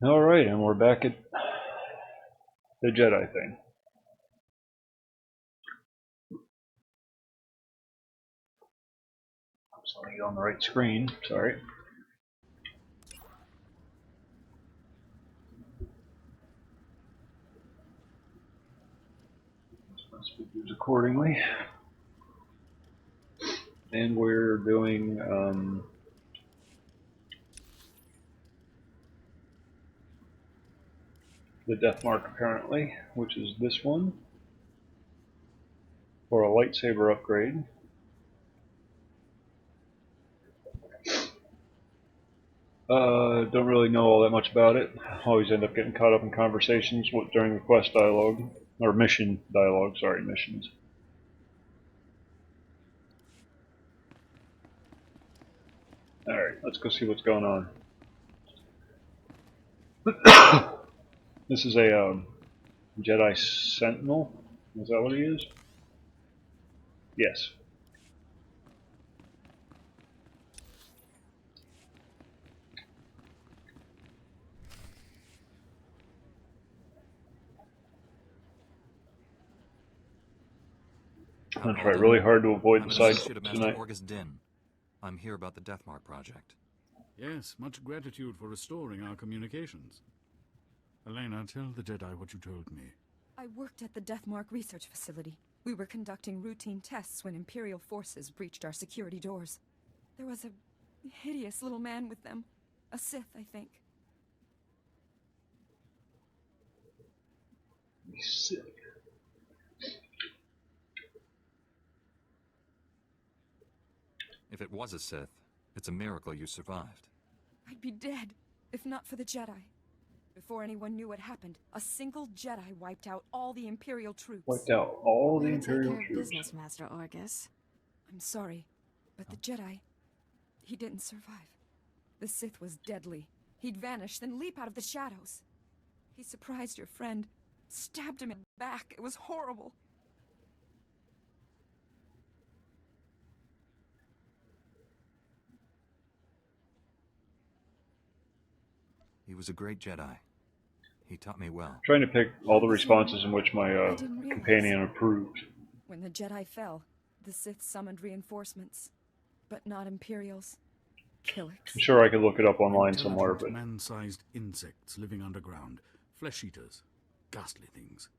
Alright, and we're back at the Jedi thing. I'm just letting it on the right screen, sorry. Must be used accordingly. And we're doing the death mark apparently, which is this one, for a lightsaber upgrade. Don't really know all that much about it. Always end up getting caught up in conversations during the quest dialogue, or mission dialogue, sorry, missions. Alright, let's go see what's going on. This is a Jedi Sentinel. Is that what he is? Yes. I'm going to try really hard to avoid the side tonight. I'm here about the Deathmark project. Yes, much gratitude for restoring our communications. Elena, tell the Jedi what you told me. I worked at the Deathmark research facility. We were conducting routine tests when Imperial forces breached our security doors. There was a hideous little man with them. A Sith, I think. Sith. If it was a Sith, it's a miracle you survived. I'd be dead, if not for the Jedi. Before anyone knew what happened, a single Jedi wiped out all the Imperial troops. Wiped out all the Imperial troops. Business, Master Orgus. I'm sorry, but the Jedi, he didn't survive. The Sith was deadly. He'd vanish, then leap out of the shadows. He surprised your friend, stabbed him in the back. It was horrible. He was a great Jedi. He taught me well. Trying to pick all the responses in which my companion approved. When the Jedi fell, the Sith summoned reinforcements, but not Imperials. Killicks. I'm sure I could look it up online somewhere, but man-sized insects living underground, flesh eaters, ghastly things.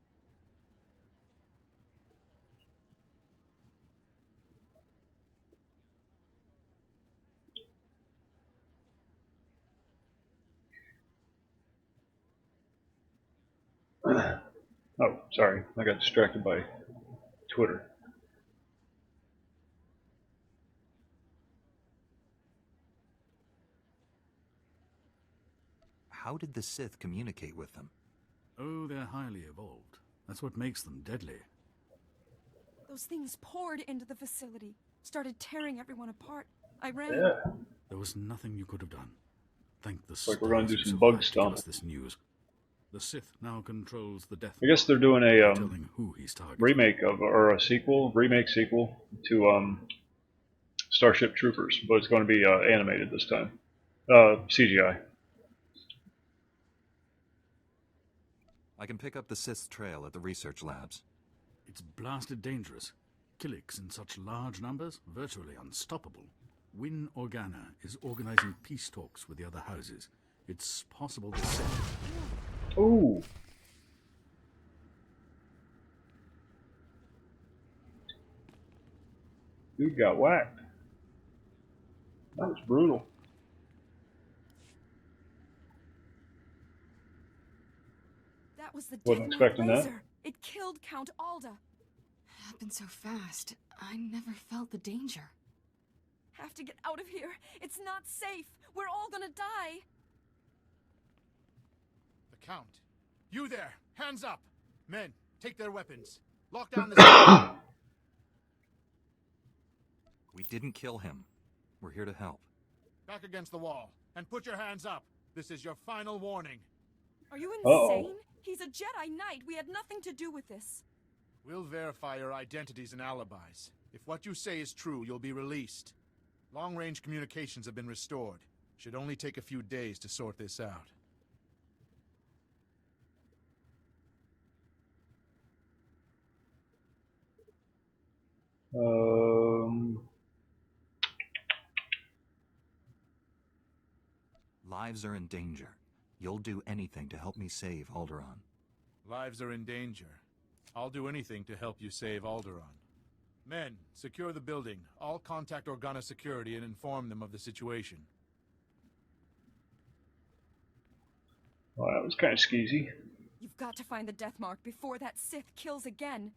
oh, sorry, I got distracted by Twitter. How did the Sith communicate with them? Oh, they're highly evolved. That's what makes them deadly. Those things poured into the facility, started tearing everyone apart. I ran. Yeah. There was nothing you could have done. Thank the Like we're going to do some bug stomp. This news. The Sith now controls the death. I guess they're doing a who he's remake of, or a remake sequel to Starship Troopers, but it's going to be animated this time. CGI. I can pick up the Sith's trail at the research labs. It's blasted dangerous. Killicks in such large numbers, virtually unstoppable. Win Organa is organizing peace talks with the other houses. It's possible the Sith... Ooh. Dude got whacked. That was brutal. That was the Wasn't expecting that. laser. It killed Count Alda. It happened so fast. I never felt the danger. Have to get out of here. It's not safe. We're all gonna die. The Count. You there! Hands up! Men, take their weapons. Lock down the... We didn't kill him. We're here to help. Back against the wall. And put your hands up. This is your final warning. Are you insane? He's a Jedi Knight. We had nothing to do with this. We'll verify your identities and alibis. If what you say is true, you'll be released. Long-range communications have been restored. Should only take a few days to sort this out. Lives are in danger. You'll do anything to help me save Alderaan. Lives are in danger. I'll do anything to help you save Alderaan. Men, secure the building. All contact Organa security and inform them of the situation. Well, that was kind of skeezy. You've got to find the death mark before that Sith kills again.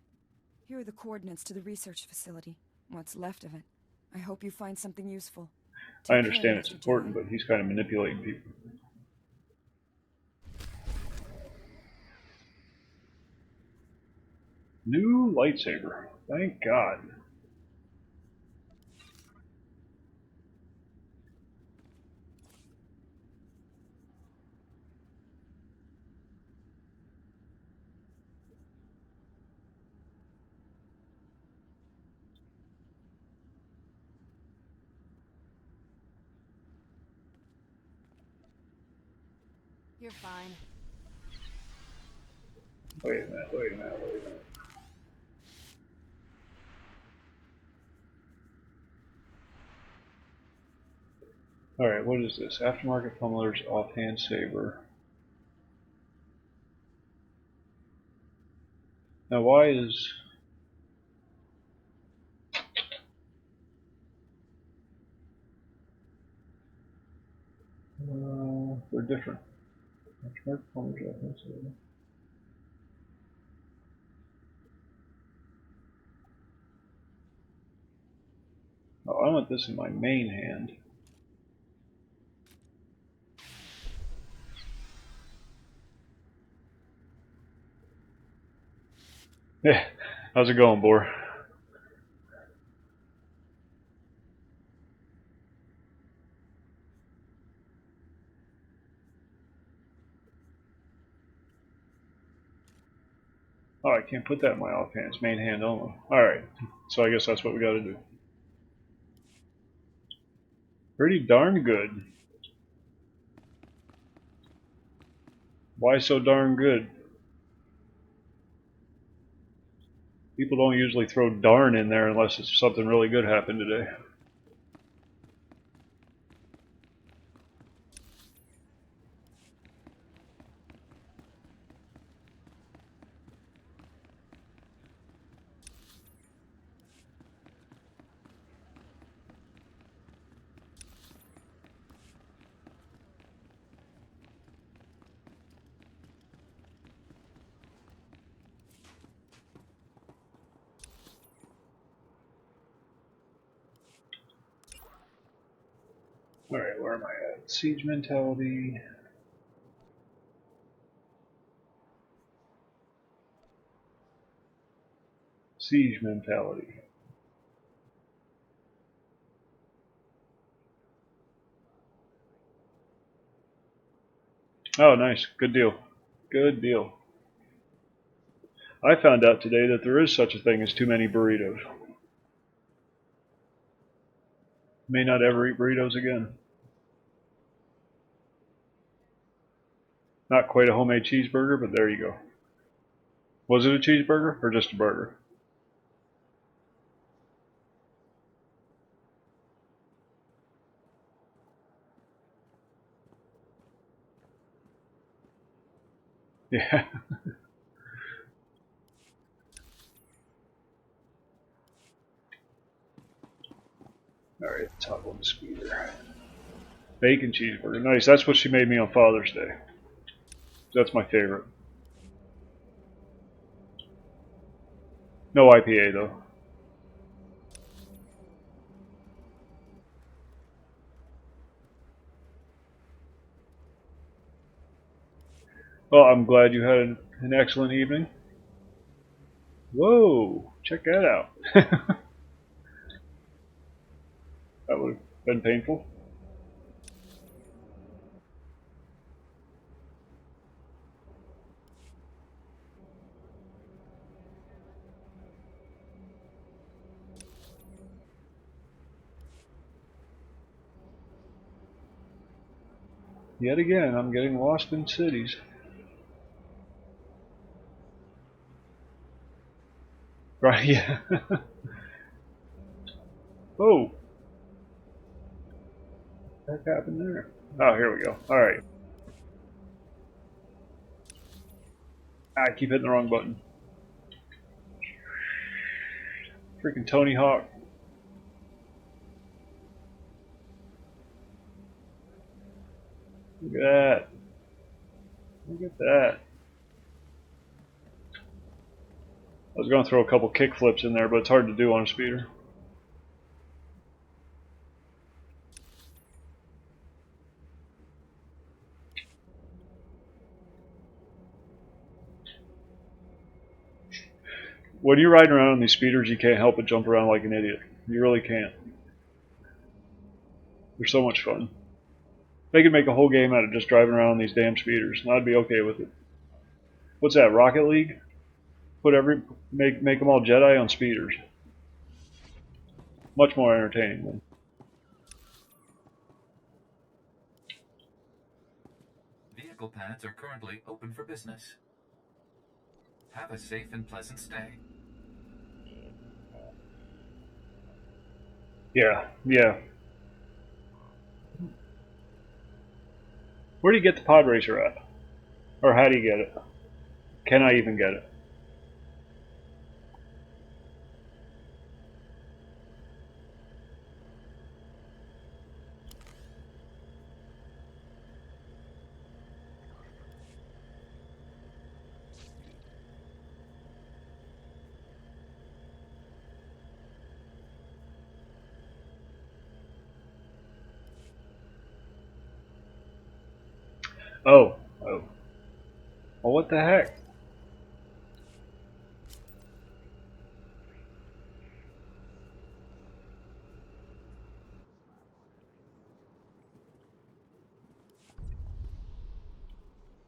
Here are the coordinates to the research facility. What's left of it. I hope you find something useful. I Take understand care, it's Mr. important, Jedi. but he's kind of manipulating people. New lightsaber. Thank God. You're fine. Wait a minute, wait a minute, wait a minute. Alright, what is this? Aftermarket pummeler's offhand saber. Now why is... they're different. Aftermarket pummeler's offhand saber. Oh, I want this in my main hand. Yeah, how's it going, Boar? Oh, I can't put that in my offhand. It's main hand only. Alright, so I guess that's what we gotta do. Pretty darn good. Why so darn good? People don't usually throw darn in there unless it's something really good happened today. Alright, where am I at? Siege mentality. Siege mentality. Oh, nice. Good deal. Good deal. I found out today that there is such a thing as too many burritos. May not ever eat burritos again. Not quite a homemade cheeseburger, but there you go. Was it a cheeseburger or just a burger? Yeah. Alright, top on the speeder. Bacon cheeseburger. Nice. That's what she made me on Father's Day. That's my favorite. No IPA though. Well, I'm glad you had an excellent evening. Whoa, check that out. That would have been painful. Yet again, I'm getting lost in cities. Right, yeah. Oh, what happened there? Oh, here we go. All right. I keep hitting the wrong button. Freaking Tony Hawk. Look at that. Look at that. I was going to throw a couple kick flips in there, but it's hard to do on a speeder. When you're riding around on these speeders, you can't help but jump around like an idiot. You really can't. They're so much fun. They could make a whole game out of just driving around on these damn speeders, and I'd be okay with it. What's that, Rocket League? Make them all Jedi on speeders. Much more entertaining then. Vehicle pads are currently open for business. Have a safe and pleasant stay. Yeah, yeah. Where do you get the pod racer at? Or how do you get it? Can I even get it? Oh. Oh. Well, what the heck?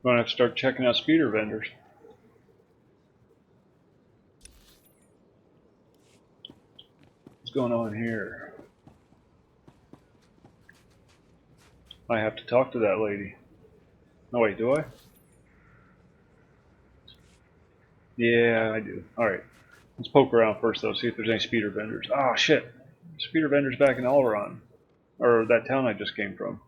I'm gonna have to start checking out speeder vendors. What's going on here? I have to talk to that lady. No, wait, do I? Yeah, I do. Alright. Let's poke around first, though, see if there's any speeder vendors. Ah, shit. Speeder vendors back in Alderaan. Or that town I just came from.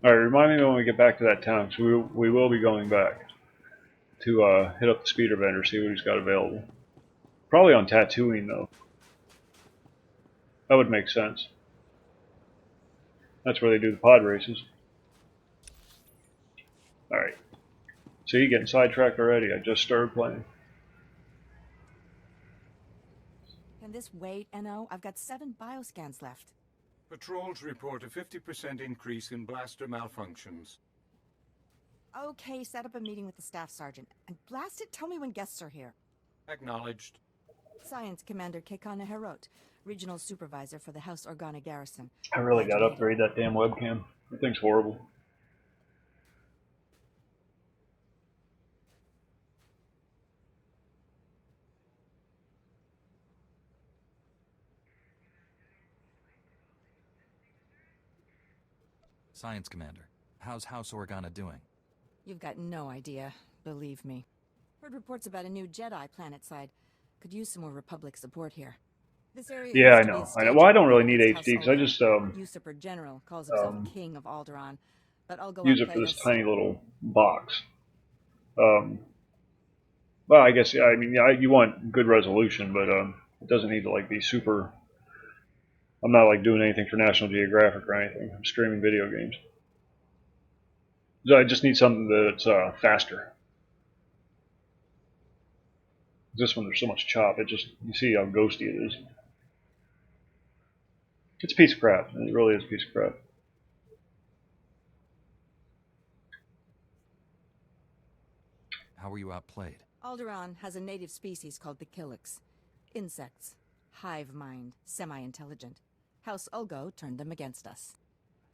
Alright, remind me when we get back to that town, because we will be going back to hit up the speeder vendor, see what he's got available. Probably on Tatooine, though. That would make sense. That's where they do the pod races. Alright. See, getting sidetracked already. I just started playing. Can this wait, NO? I've got 7 bioscans left. Patrols report a 50% increase in blaster malfunctions. Okay, set up a meeting with the staff sergeant. And blast it, tell me when guests are here. Acknowledged. Science Commander Kekana Herot, Regional Supervisor for the House Organa Garrison. I really gotta upgrade that damn webcam. That thing's horrible. Science Commander, how's House Organa doing? You've got no idea, believe me. Heard reports about a new Jedi planet side. Could use some more Republic support here. This area Yeah, I used to be a know. staging Well, I don't really ground need against HD House because I just Alderaan. Usurper General calls himself King of Alderaan, but I'll go use on it for this Plagueis. tiny little box. Well, I guess I mean yeah, you want good resolution, but it doesn't need to like be super. I'm not like doing anything for National Geographic or anything. I'm streaming video games. So I just need something that's faster. This one, there's so much chop. It just you see how ghosty it is. It's a piece of crap. It really is a piece of crap. How were you outplayed? Alderaan has a native species called the Killiks. Insects. Hive mind. Semi-intelligent. House Ulgo turned them against us.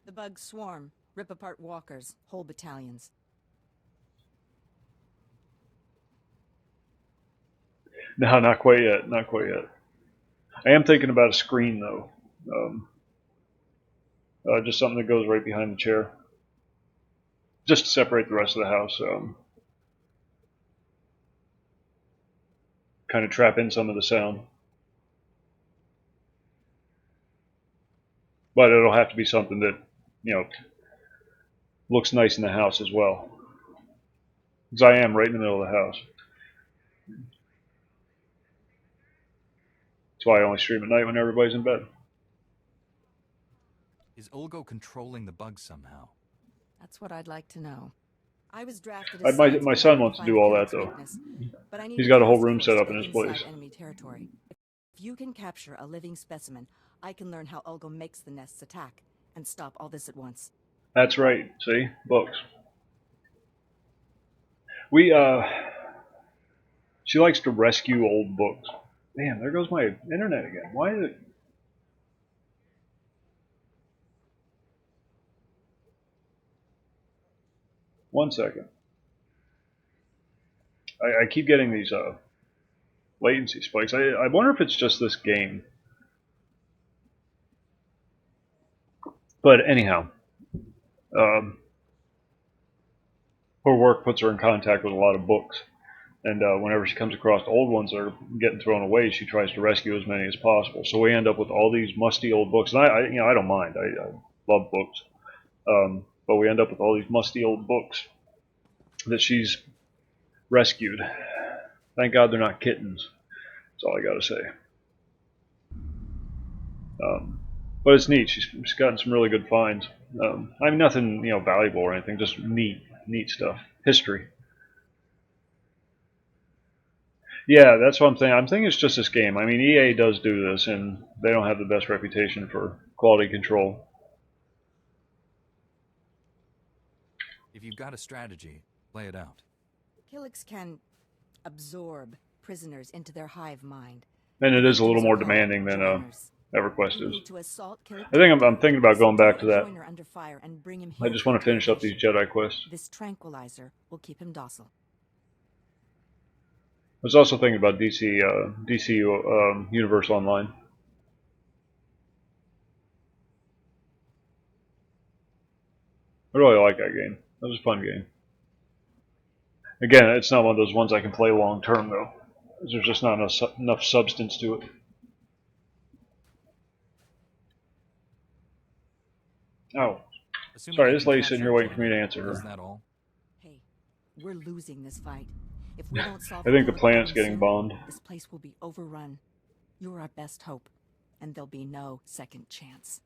The bugs swarm. Rip apart walkers. Whole battalions. No, not quite yet. Not quite yet. I am thinking about a screen though. Just something that goes right behind the chair. Just to separate the rest of the house. kind of trap in some of the sound. But it'll have to be something that, you know, looks nice in the house as well. Because I am right in the middle of the house. That's why I only stream at night when everybody's in bed. Is Olgo controlling the bugs somehow? That's what I'd like to know. I was drafted My as science my son commander wants to find do all Killick's that, though. weakness, but I need He's got a whole task room force set to up get in his inside place. enemy territory. If you can capture a living specimen, I can learn how Ulgo makes the nests attack and stop all this at once. That's right. See? Books. She likes to rescue old books. Damn, there goes my internet again. Why is it? One second. I keep getting these latency spikes. I wonder if it's just this game. But anyhow, her work puts her in contact with a lot of books. And whenever she comes across old ones that are getting thrown away, she tries to rescue as many as possible. So we end up with all these musty old books. And I don't mind. I love books. But we end up with all these musty old books that she's rescued. Thank God they're not kittens. That's all I gotta say. But it's neat. She's gotten some really good finds. I mean, nothing valuable or anything. Just neat stuff. History. Yeah, that's what I'm thinking. I'm thinking it's just this game. I mean, EA does do this, and they don't have the best reputation for quality control. If you've got a strategy, lay it out. Killiks can absorb prisoners into their hive mind. And it is a little Victims more are called demanding than joiners. EverQuest You is. need to assault Killik I think I'm thinking about going back to that. joiner under fire and bring him I here just for want to finish up interrogation. these Jedi quests. This tranquilizer will keep him docile. I was also thinking about DC Universe Online. I really like that game. That was a fun game. Again, it's not one of those ones I can play long term though. There's just not enough substance to it. Oh, Assuming sorry, I this can lady's sitting here capture waiting for me Joiner, to answer Is her. that all? Hey, we're losing this fight. If we don't solve I think the Killik planet's problem getting soon, bombed. this place will be overrun. You're our best hope, and there'll be no second chance.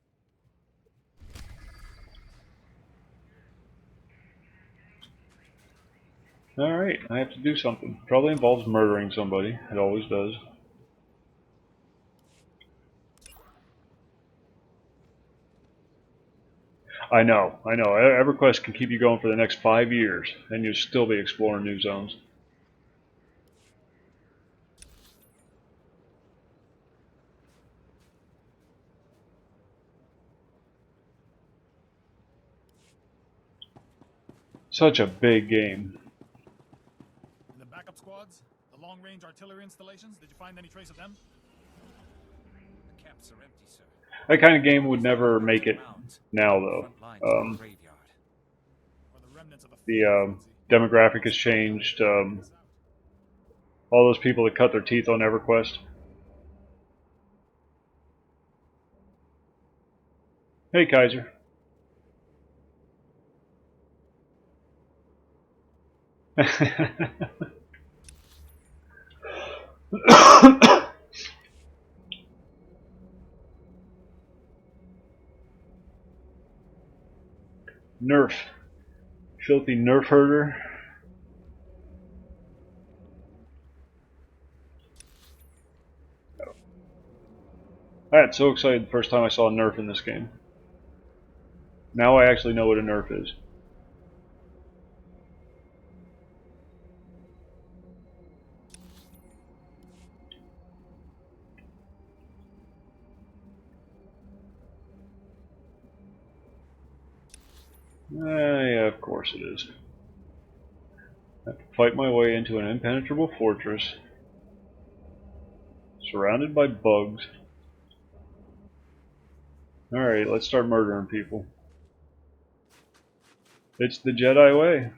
Alright, I have to do something. Probably involves murdering somebody. It always does. I know. EverQuest can keep you going for the next 5 years, and you'll still be exploring new zones. Such a big game. And the backup squads? The long-range artillery installations? Did you find any trace of them? The camps are empty, sir. That kind of game would never make it now, though. Or the remnants of a The demographic has changed. All those people that cut their teeth on EverQuest. Hey, Kaiser. Nerf. Filthy Nerf herder. I got so excited the first time I saw a Nerf in this game. Now I actually know what a Nerf is. Yeah, of course it is. I have to fight my way into an impenetrable fortress, surrounded by bugs. Alright, let's start murdering people. It's the Jedi way.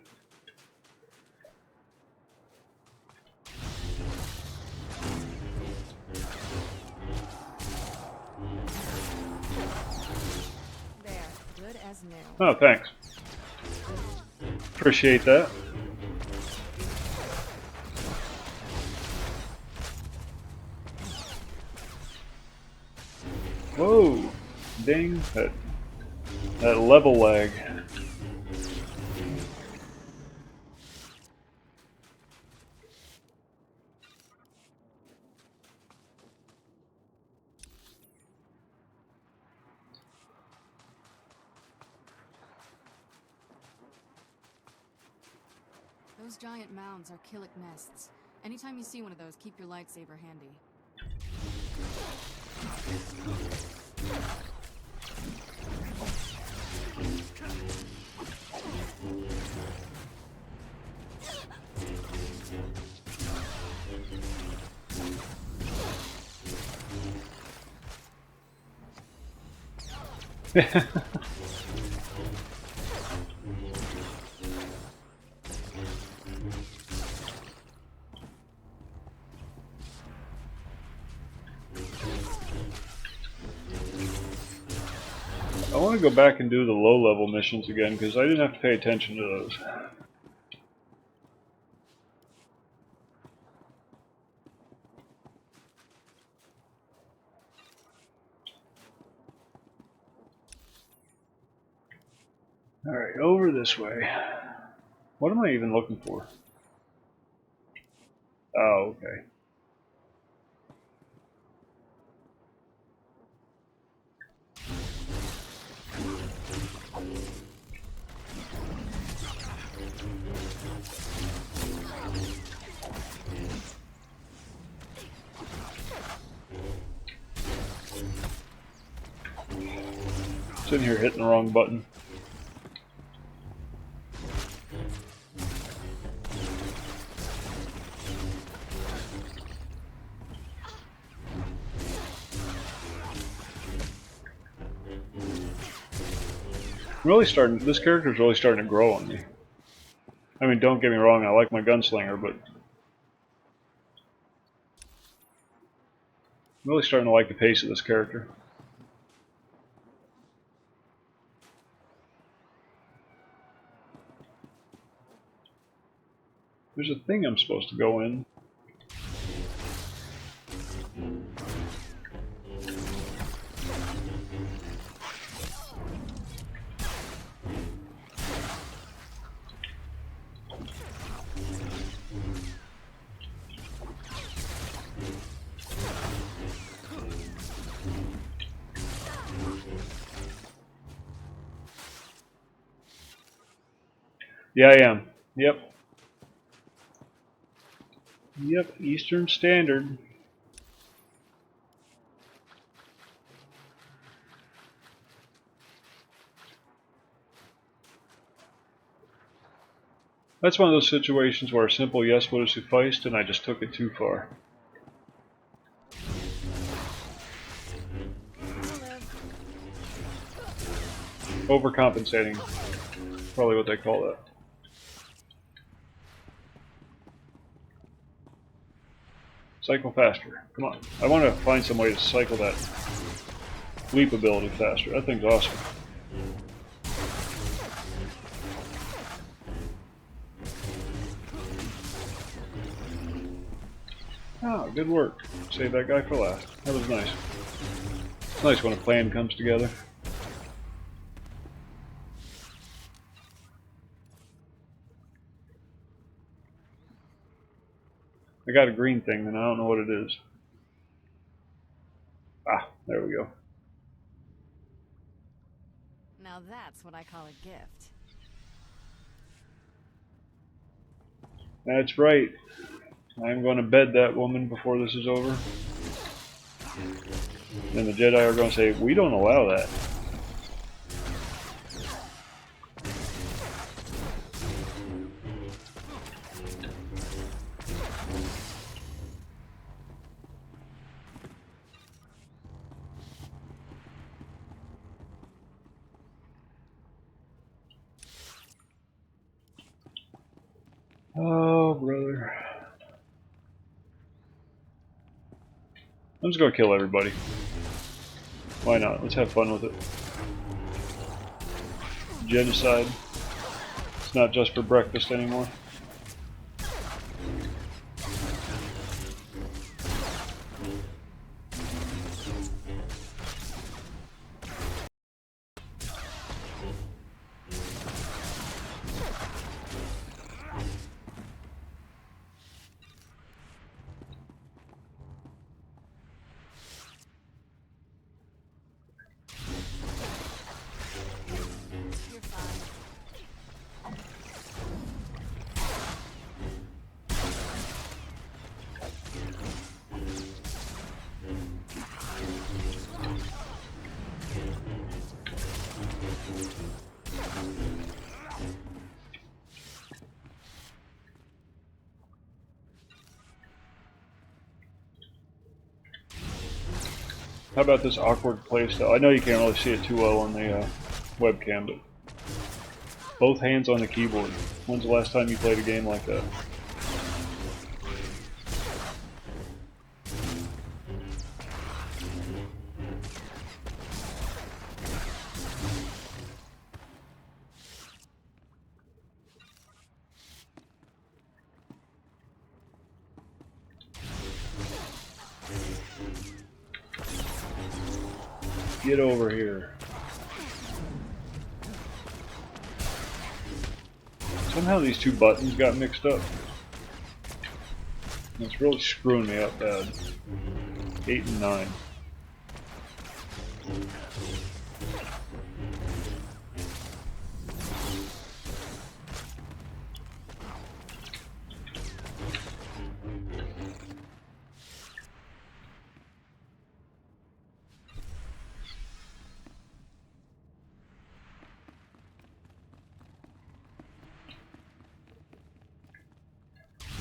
is new. Oh, thanks. Appreciate that. Whoa! Dang, that level lag. Those giant mounds are Killick nests. Anytime you see one of those, keep your lightsaber handy. I want to go back and do the low-level missions again because I didn't have to pay attention to those. Alright, over this way. What am I even looking for? Oh, okay. Sitting here hitting the wrong button. This character's really starting to grow on me. I mean, don't get me wrong, I like my gunslinger, but I'm really starting to like the pace of this character. There's a thing I'm supposed to go in. Yeah, I am. Yep. Yep, Eastern Standard. That's one of those situations where a simple yes would have sufficed and I just took it too far. Overcompensating. Probably what they call that. Cycle faster. Come on. I want to find some way to cycle that leap ability faster. That thing's awesome. Oh, good work. Save that guy for last. That was nice. It's nice when a plan comes together. I got a green thing, and I don't know what it is. Ah, there we go. Now that's what I call a gift. That's right. I'm going to bed that woman before this is over. And the Jedi are going to say, we don't allow that. Oh, brother. I'm just gonna kill everybody. Why not? Let's have fun with it. genocide. It's not just for breakfast anymore. How about this awkward playstyle? I know you can't really see it too well on the webcam, but both hands on the keyboard. When's the last time you played a game like that? Get over here. Somehow these two buttons got mixed up. It's really screwing me up bad. 8 and 9.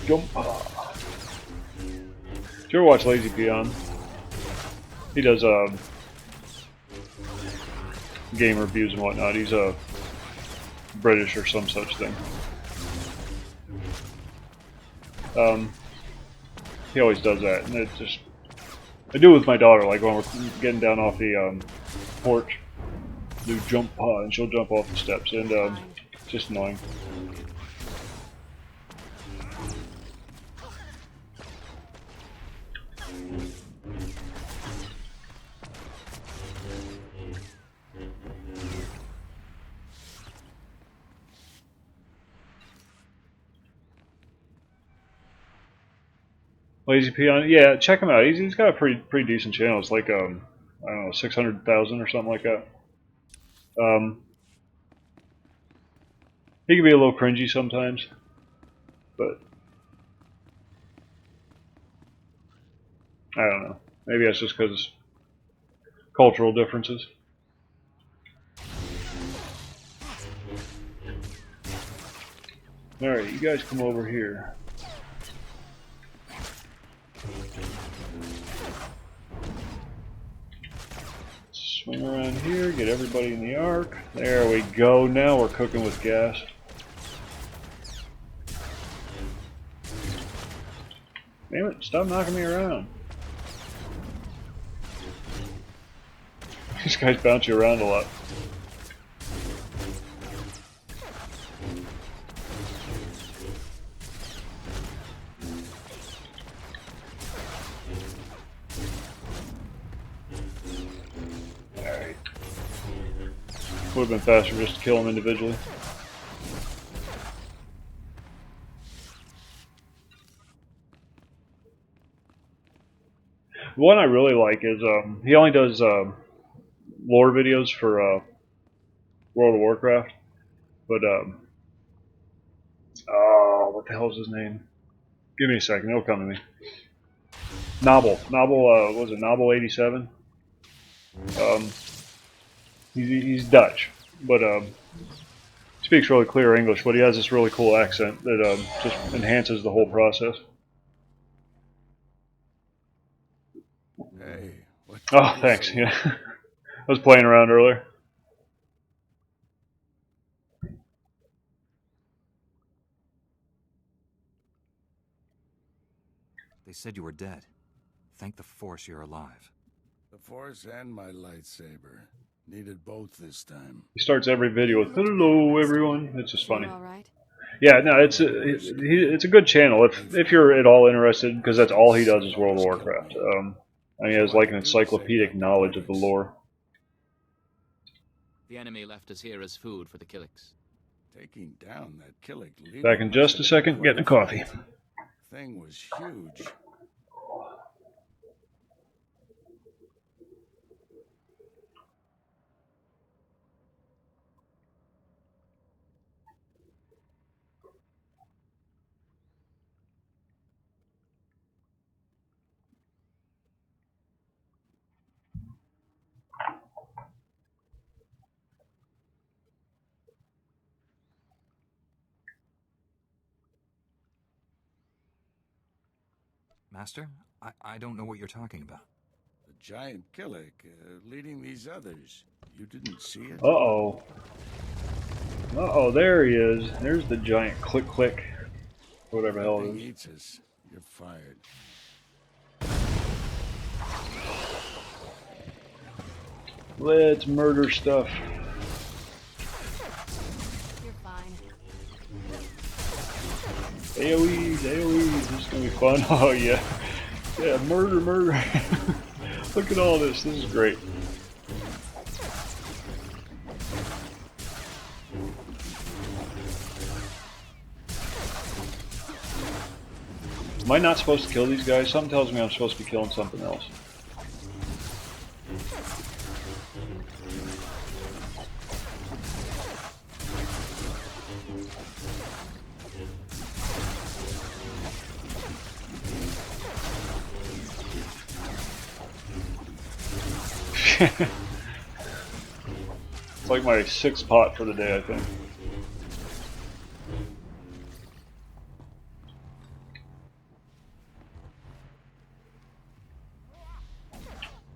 Jump. Did you ever watch Lazy Peon? He does game reviews and whatnot. He's British or some such thing. He always does that, and it just I do it with my daughter. Like when we're getting down off the porch, do jump and she'll jump off the steps, and it's just annoying. Lazy Peon, yeah, check him out. He's got a pretty decent channel. It's like I don't know, 600,000 or something like that. He can be a little cringy sometimes, but I don't know. Maybe that's just because cultural differences. All right, you guys come over here. Swing around here, get everybody in the arc. There we go. Now we're cooking with gas. Damn it, stop knocking me around. These guys bounce you around a lot. Alright. Would have been faster just to kill them individually. The one I really like is he only does lore videos for World of Warcraft, but oh, what the hell is his name? Give me a second, it'll come to me. Novel, what was it Novel 87? He's Dutch, but speaks really clear English, but he has this really cool accent that just enhances the whole process. Hey, what? Oh, thanks. Yeah, I was playing around earlier. They said you were dead. Thank the Force you're alive. The Force and my lightsaber. Needed both this time. He starts every video with "Hello, everyone." It's just funny. All right. Yeah, no, it's a good channel if you're at all interested, because that's all he does is World of Warcraft. I mean, he has like an encyclopedic knowledge of the lore. The enemy left us here as food for the Killiks. Taking down that Killik leader. Back in just a second, getting a coffee. Thing was huge. Master, I don't know what you're talking about. The giant Killik leading these others. You didn't see it? Uh-oh. Uh-oh, there he is. There's the giant click. Whatever the hell it is. Eats us. You're fired. Let's murder stuff. You're fine. AoEs. This is gonna be fun. Oh yeah. Yeah, murder. Look at all this. This is great. Am I not supposed to kill these guys? Something tells me I'm supposed to be killing something else. It's like my 6th pot for the day, I think.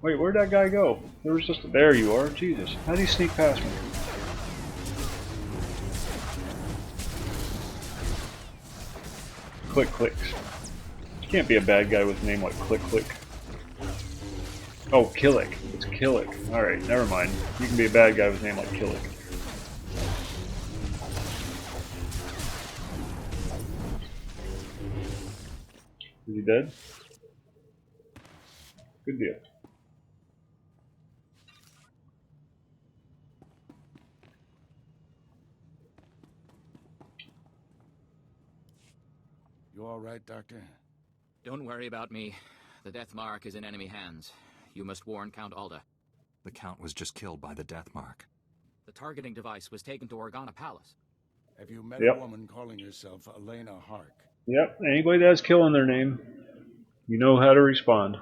Wait, where'd that guy go? There you are. Jesus. How did he sneak past me? Clicks. You can't be a bad guy with a name like Click. Oh, Killik. It's Killik. Alright, never mind. You can be a bad guy with a name like Killik. Is he dead? Good deal. You all right, Doctor? Don't worry about me. The Death Mark is in enemy hands. You must warn Count Alda. The Count was just killed by the Death Mark. The targeting device was taken to Organa Palace. Have you met a woman calling herself Elena Hark? Yep, anybody that has kill in their name, you know how to respond.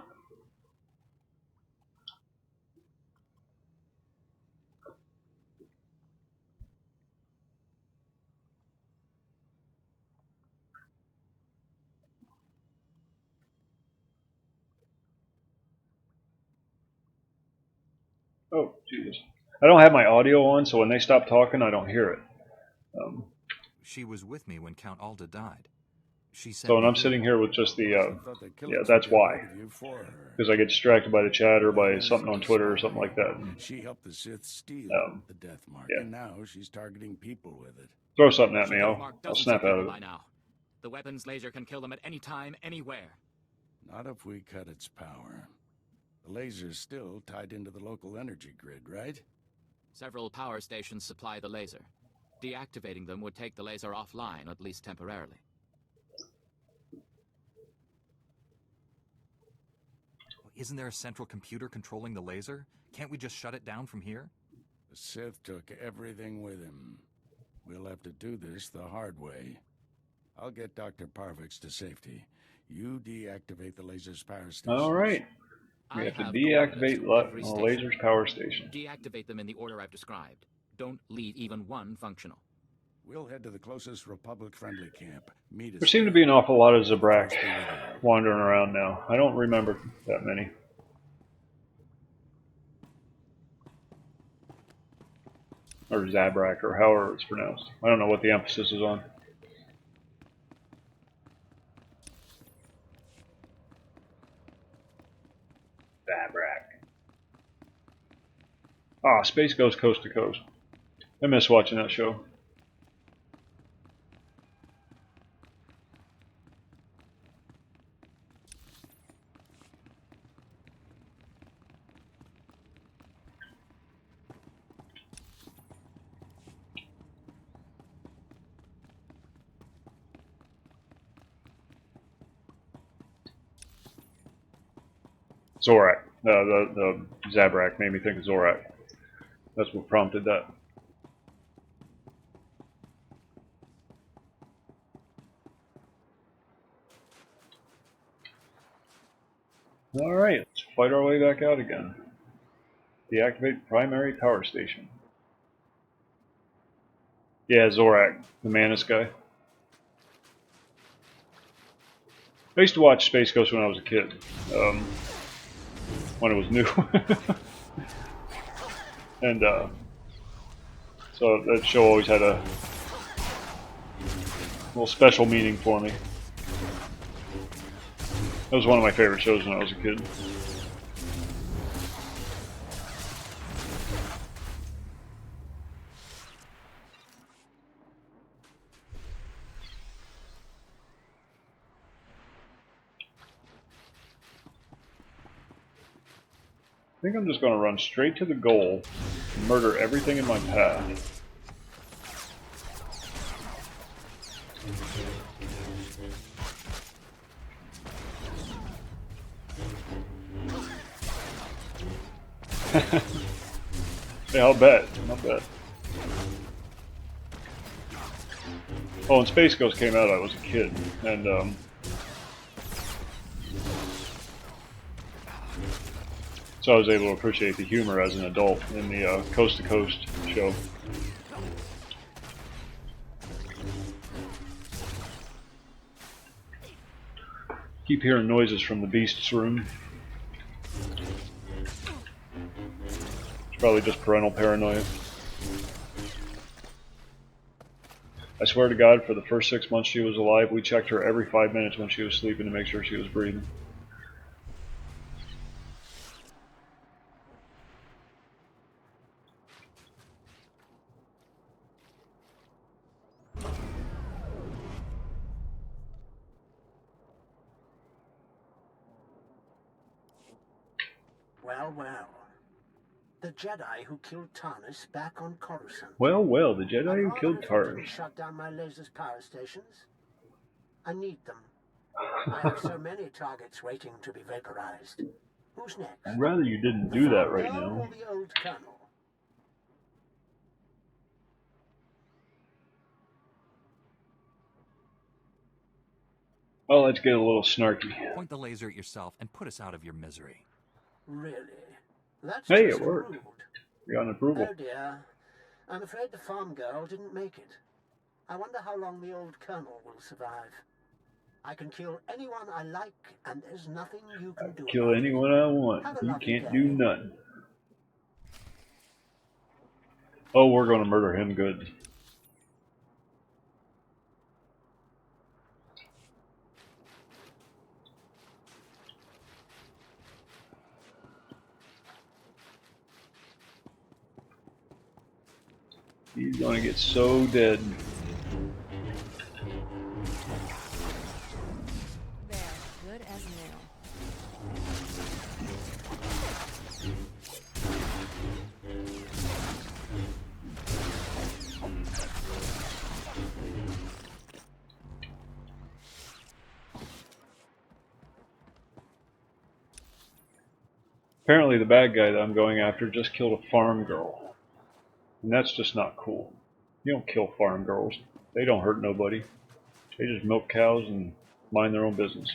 Oh, Jesus. I don't have my audio on, so when they stop talking, I don't hear it. She was with me when Count Alda died. She said. So when I'm sitting here with just the, yeah, that's why. Because I get distracted by the chat or by something on Twitter or something like that. She helped the Sith steal the Death Mark, and now she's targeting people with it. Throw something at me, I'll snap out of it. Now. The weapons laser can kill them at any time, anywhere. Not if we cut its power. The laser's still tied into the local energy grid, right? Several power stations supply the laser. Deactivating them would take the laser offline, at least temporarily. Isn't there a central computer controlling the laser? Can't we just shut it down from here? The Sith took everything with him. We'll have to do this the hard way. I'll get Dr. Parvix to safety. You deactivate the laser's power station. All right. We have to deactivate the laser's power station. Deactivate them in the order I've described. Don't leave even one functional. We'll head to the closest Republic-friendly camp. Meet us. There seem to be an awful lot of Zabrak wandering around now. I don't remember that many. Or Zabrak, or however it's pronounced. I don't know what the emphasis is on. Zabrak. Ah, Space Ghost Coast to Coast. I miss watching that show. Zorak. The Zabrak made me think of Zorak. That's what prompted that. Alright, let's fight our way back out again. Deactivate primary power station. Yeah, Zorak, the Manus guy. I used to watch Space Ghost when I was a kid. When it was new. And so that show always had a little special meaning for me. That was one of my favorite shows when I was a kid. I think I'm just going to run straight to the goal and murder everything in my path. Yeah, I'll bet. I'll bet. Oh, when Space Ghost came out, I was a kid, and so I was able to appreciate the humor as an adult in the Coast to Coast show. Keep hearing noises from the Beast's room. It's probably just parental paranoia. I swear to God, for the first 6 months she was alive, we checked her every 5 minutes when she was sleeping to make sure she was breathing. Well, well. The Jedi who killed Tarnus back on Coruscant. Well, well, the Jedi who killed Tarnus. Shut down my laser's power stations. I need them. I have so many targets waiting to be vaporized. Who's next? I'd rather you didn't do that right now. Or the old colonel? Oh, let's get a little snarky. Point the laser at yourself and put us out of your misery. Really? That's hey, just it worked. Rude. We got an approval. Oh dear. I'm afraid the farm girl didn't make it. I wonder how long the old colonel will survive. I can kill anyone I like, and there's nothing you can do. Kill anyone I want. You can't do nothing. Oh, we're going to murder him good. He's going to get so dead. There, good as new. Apparently the bad guy that I'm going after just killed a farm girl. And that's just not cool. You don't kill farm girls. They don't hurt nobody. They just milk cows and mind their own business.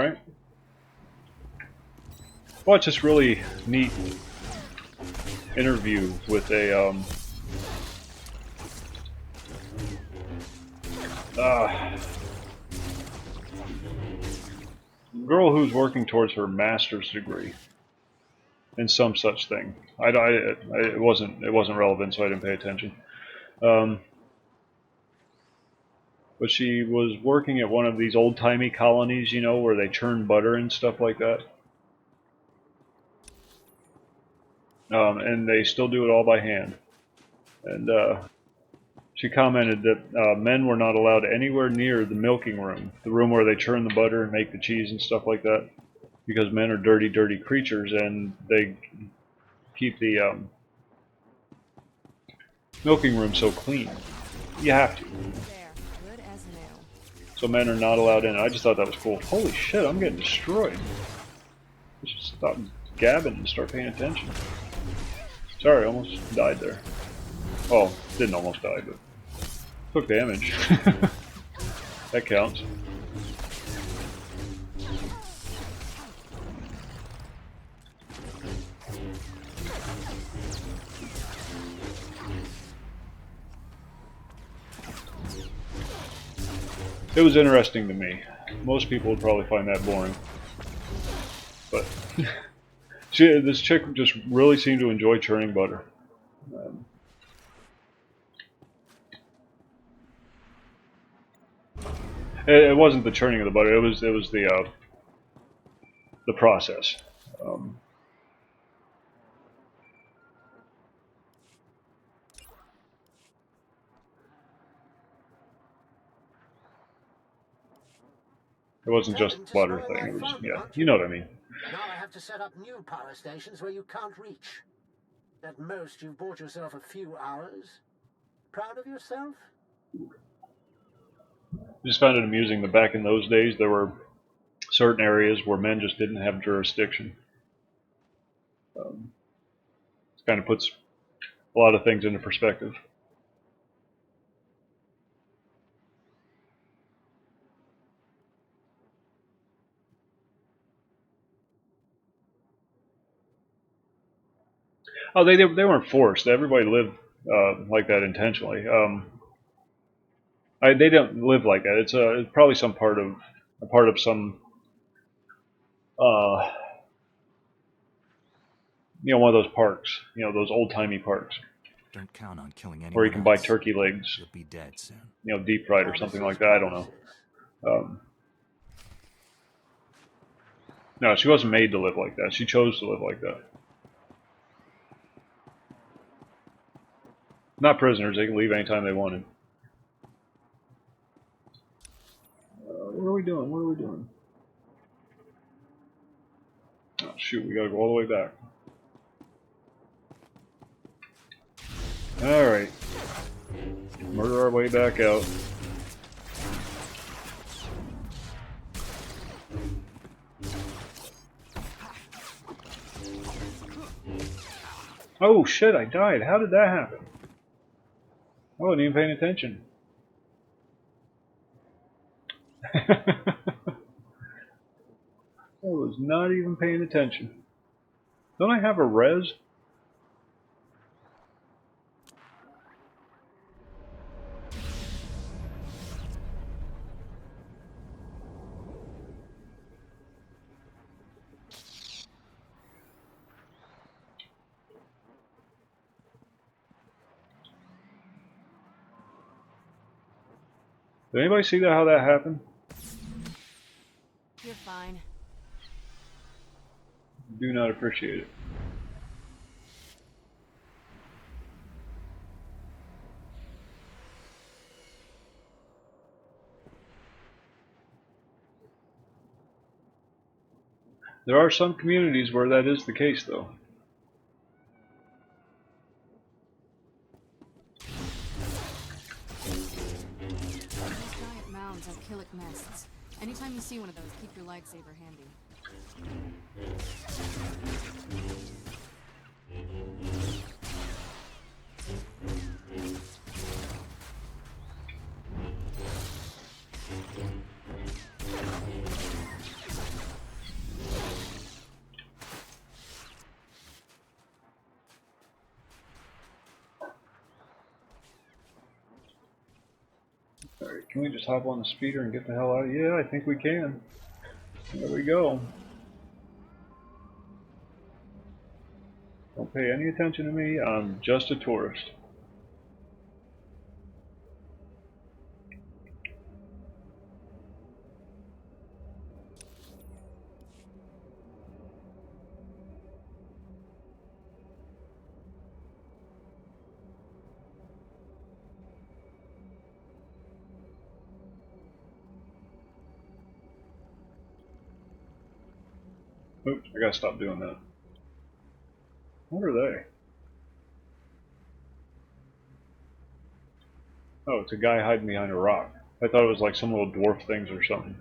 Alright. Watch this really neat interview with a girl who's working towards her master's degree in some such thing. It wasn't relevant, so I didn't pay attention. But she was working at one of these old-timey colonies, you know, where they churn butter and stuff like that. And they still do it all by hand. And she commented that men were not allowed anywhere near the milking room, the room where they churn the butter and make the cheese and stuff like that, because men are dirty, dirty creatures, and they keep the milking room so clean. You have to. So men are not allowed in. I just thought that was cool. Holy shit, I'm getting destroyed. I should stop gabbing and start paying attention. Sorry, I almost died there. Well, didn't almost die, but took damage. That counts. It was interesting to me. Most people would probably find that boring. But this chick just really seemed to enjoy churning butter. It wasn't the churning of the butter. It was the process. It wasn't just the butter thing. It was, yeah, you know what I mean. Now I have to set up new power stations where you can't reach. At most, you've bought yourself a few hours. Proud of yourself? I just found it amusing that back in those days there were certain areas where men just didn't have jurisdiction. It kind of puts a lot of things into perspective. Oh, they weren't forced. Everybody lived like that intentionally. They don't live like that. It's probably some part of some you know, one of those parks, you know, those old-timey parks. Don't count on killing anyone where you can buy else. turkey legs. You'll be dead soon. You know, deep fried or something like that. I don't know. No, she wasn't made to live like that. She chose to live like that. Not prisoners. They can leave anytime they wanted. What are we doing? What are we doing? Oh, shoot. We gotta go all the way back. Alright. Murder our way back out. Oh shit, I died. How did that happen? I wasn't even paying attention. I was not even paying attention. Don't I have a res? Did anybody see how that happened? You're fine. Do not appreciate it. There are some communities where that is the case, though. Giant mounds have killick nests. Anytime you see one of those, keep your lightsaber handy. Can we just hop on the speeder and get the hell out of here? Yeah, I think we can. There we go. Don't pay any attention to me. I'm just a tourist. Oops, I gotta stop doing that. What are they? Oh, it's a guy hiding behind a rock. I thought it was like some little dwarf things or something.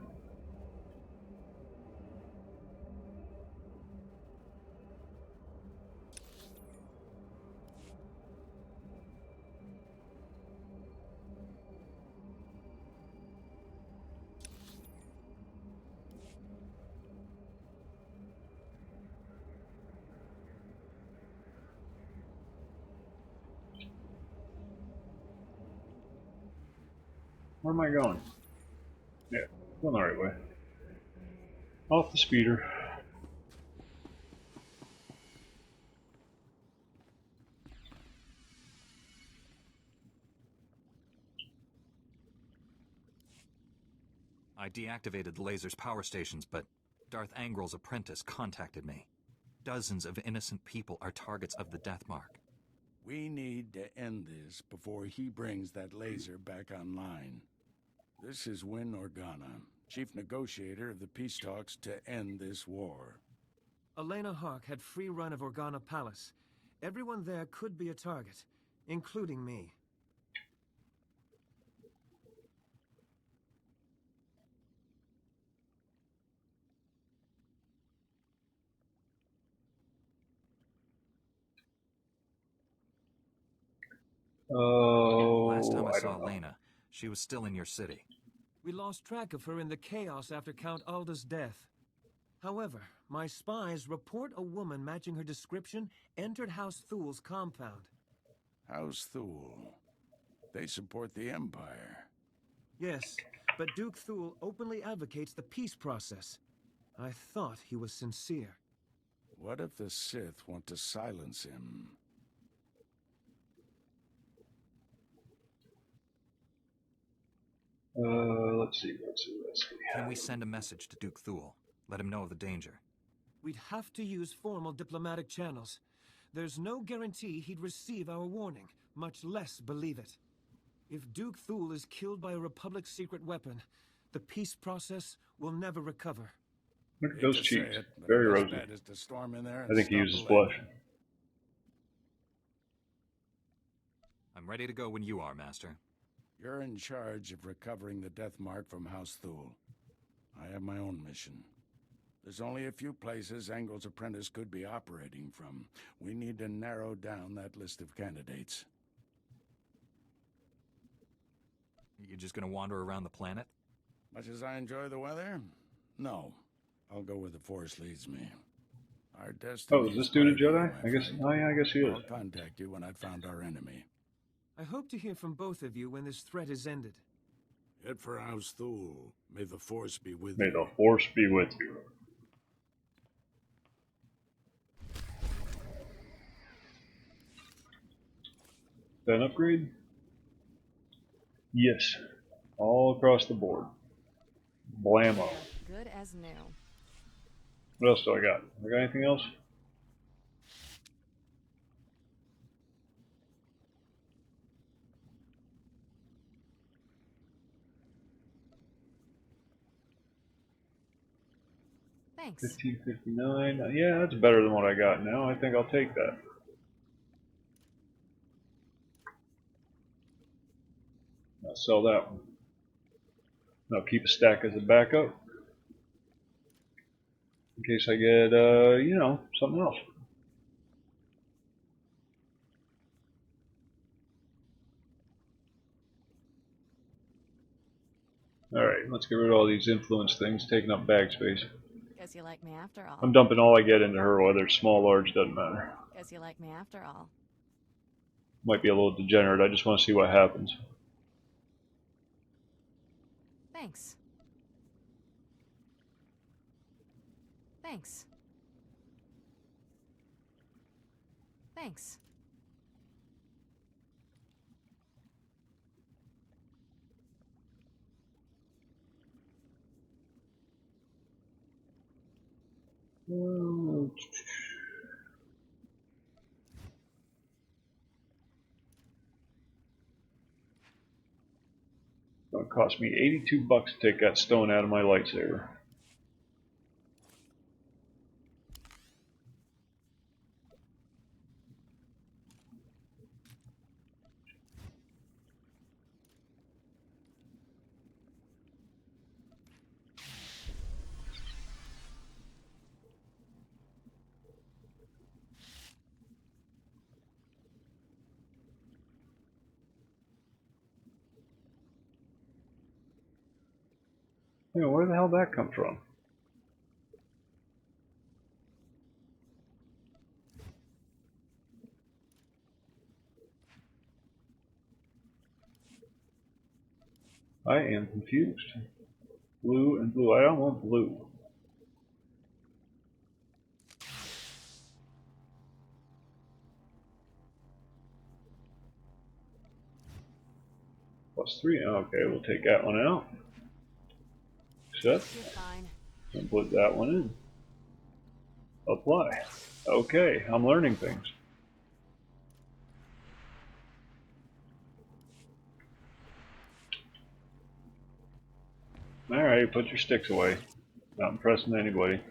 Where am I going? Yeah, going the right way. Off the speeder. I deactivated the laser's power stations, but Darth Angrel's apprentice contacted me. Dozens of innocent people are targets of the death mark. We need to end this before he brings that laser back online. This is Win Organa, chief negotiator of the peace talks to end this war. Elena Hawk had free run of Organa Palace. Everyone there could be a target, including me. Oh, Last time I I saw don't know. Elena, she was still in your city. We lost track of her in the chaos after Count Alda's death. However, my spies report a woman matching her description entered House Thul's compound. House Thul. They support the Empire. Yes, but Duke Thul openly advocates the peace process. I thought he was sincere. What if the Sith want to silence him? Let's see. Can we send a message to Duke Thul? Let him know of the danger. We'd have to use formal diplomatic channels. There's no guarantee he'd receive our warning, much less believe it. If Duke Thul is killed by a Republic secret weapon, the peace process will never recover. Look at those Hate to say cheeks. it, but Very our best rosy. bet is to storm in there I and think he stop uses Elena. blush. I'm ready to go when you are, Master. You're in charge of recovering the death mark from House Thul. I have my own mission. There's only a few places Angel's apprentice could be operating from. We need to narrow down that list of candidates. You just gonna wander around the planet? Much as I enjoy the weather, no. I'll go where the Force leads me. Our destiny Oh, is this is dude a clear to Jedi? you, my I guess. friend. Oh yeah, I guess he is. I'll contact you when I've found our enemy. I hope to hear from both of you when this threat is ended. Head for House Thul. May the Force be with May you. the Force be with you. That upgrade? Yes. All across the board. Blammo. Good as new. What else do I got? I got anything else? Thanks. 1559. Yeah, that's better than what I got now. I think I'll take that. I'll sell that one. I'll keep a stack as a backup. In case I get, you know, something else. Alright, let's get rid of all these influence things taking up bag space. Guess you like me after all. I'm dumping all I get into her, whether it's small, large, doesn't matter. Guess you like me after all. Might be a little degenerate, I just want to see what happens. Thanks. Thanks. Thanks. Gonna cost me $82 to take that stone out of my lightsaber. Yeah, where the hell did that come from? I am confused. Blue and blue. I don't want blue. +3. Okay, we'll take that one out. Accept. And put that one in. Apply. Okay, I'm learning things. Alright, put your sticks away. Not impressing anybody.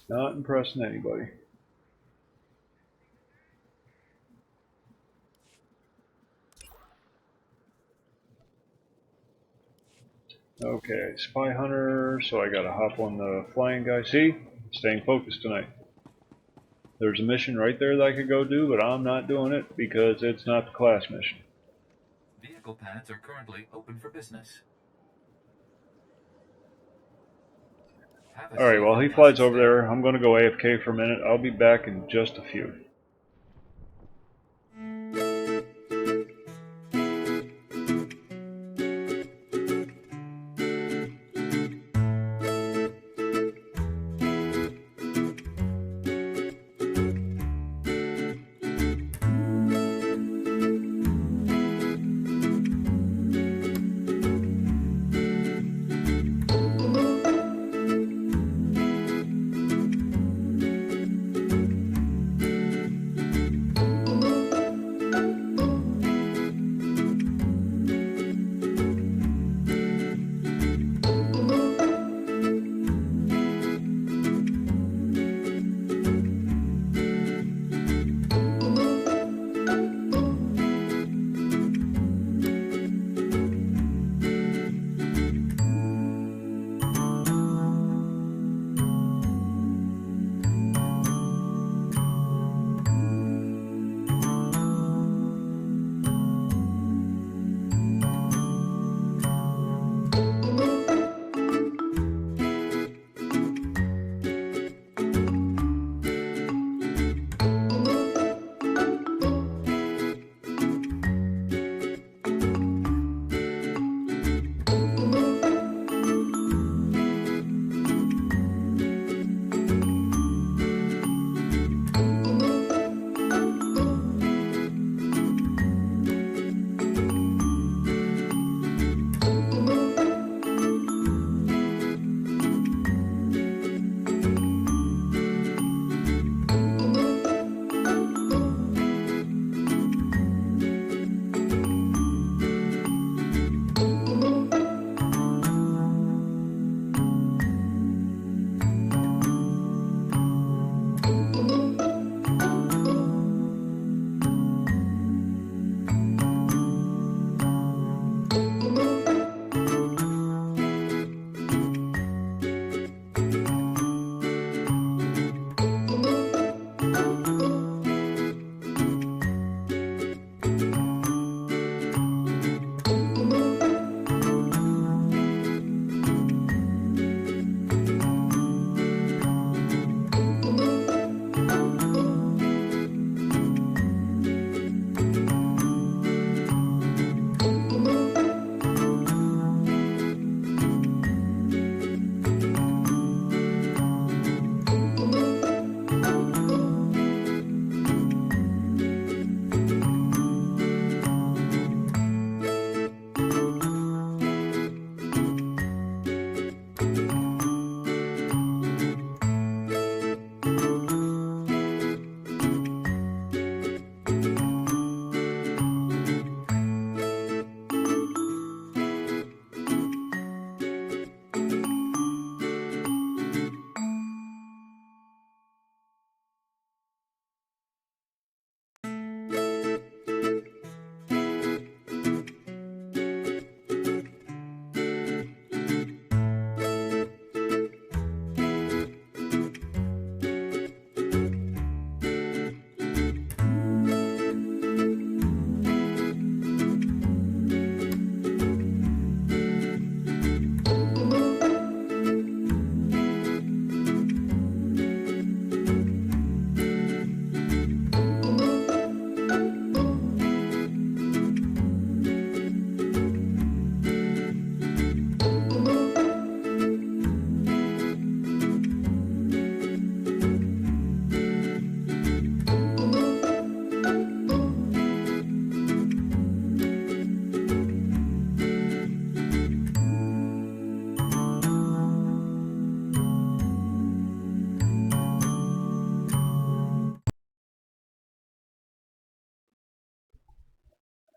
Not impressing anybody. Okay, Spy Hunter, so I gotta hop on the flying guy. See? Staying focused tonight. There's a mission right there that I could go do, but I'm not doing it because it's not the class mission. Vehicle pads are currently open for business. Alright, while he flies over there, I'm gonna go AFK for a minute. I'll be back in just a few.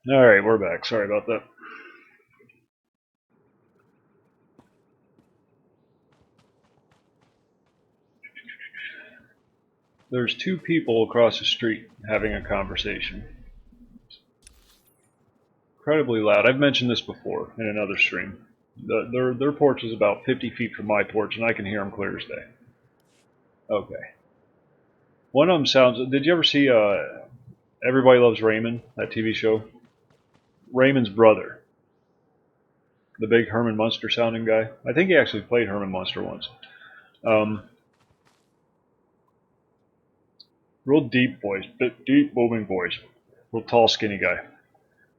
Alright, we're back. Sorry about that. There's two people across the street having a conversation. Incredibly loud. I've mentioned this before in another stream. Their porch is about 50 feet from my porch, and I can hear them clear as day. Okay. One of them sounds... Did you ever see Everybody Loves Raymond, that TV show? Raymond's brother. The big Herman Munster sounding guy. I think he actually played Herman Munster once. Real deep voice. Deep, booming voice. Real tall, skinny guy.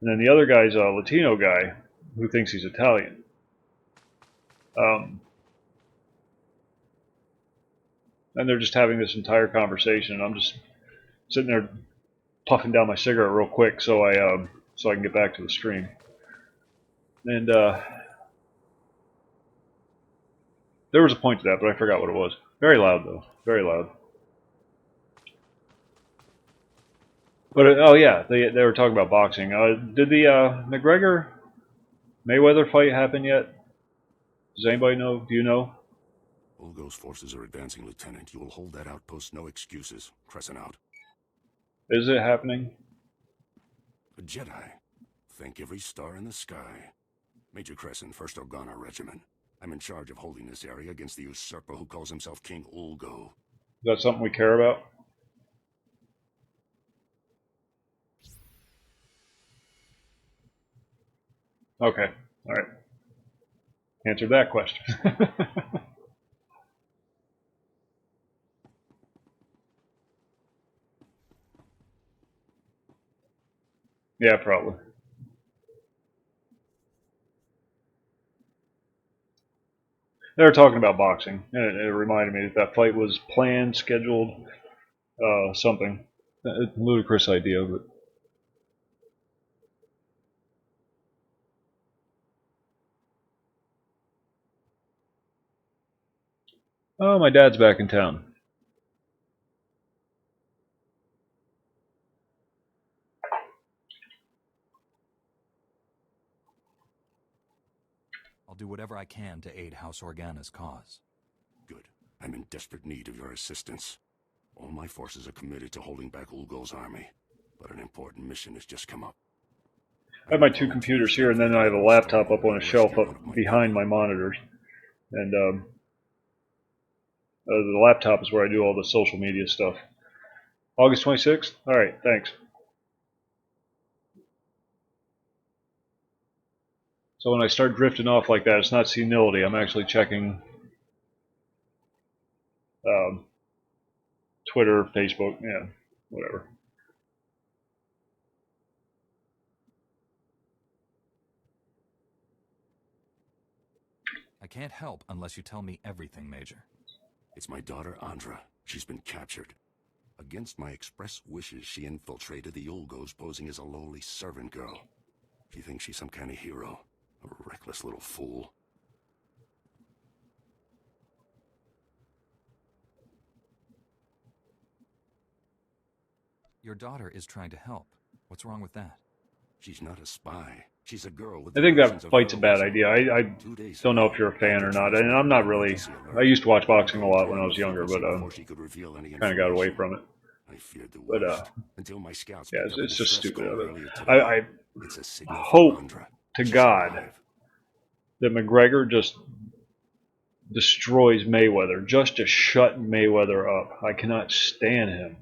And then the other guy's a Latino guy who thinks he's Italian. And they're just having this entire conversation, and I'm just sitting there puffing down my cigarette real quick so I can get back to the stream. And there was a point to that, but I forgot what it was. Very loud though, very loud. But oh yeah, they were talking about boxing. Did the McGregor Mayweather fight happen yet? Does anybody know? Do you know? Ulgo's forces are advancing, Lieutenant. You will hold that outpost, no excuses. Crescent out. Is it happening? A Jedi. Thank every star in the sky. Major Crescent, 1st Organa Regiment. I'm in charge of holding this area against the usurper who calls himself King Ulgo. Is that something we care about? Okay, alright. Answered that question. Yeah, probably. They were talking about boxing, and it reminded me that that fight was planned, scheduled, something. A ludicrous idea, but... Oh, my dad's back in town. I'll do whatever I can to aid House Organa's cause. Good. I'm in desperate need of your assistance. All my forces are committed to holding back Ulgo's army, but an important mission has just come up. I have my two computers here, and then I have a laptop up on a shelf up behind my monitors. And the laptop is where I do all the social media stuff. August 26th? Alright, thanks. So when I start drifting off like that, it's not senility. I'm actually checking Twitter, Facebook, yeah, whatever. I can't help unless you tell me everything, Major. It's my daughter, Andra. She's been captured. Against my express wishes, she infiltrated the Ulgos posing as a lowly servant girl. She thinks she's some kind of hero. A reckless little fool. Your daughter is trying to help. What's wrong with that? She's not a spy. She's a girl with I think that fight's a bad idea. I don't know if you're a fan or not, and I'm not really. I used to watch boxing a lot when I was younger, but kind of got away from it. But yeah, it's just stupid of it. I hope to God that McGregor just destroys Mayweather, just to shut Mayweather up. I cannot stand him.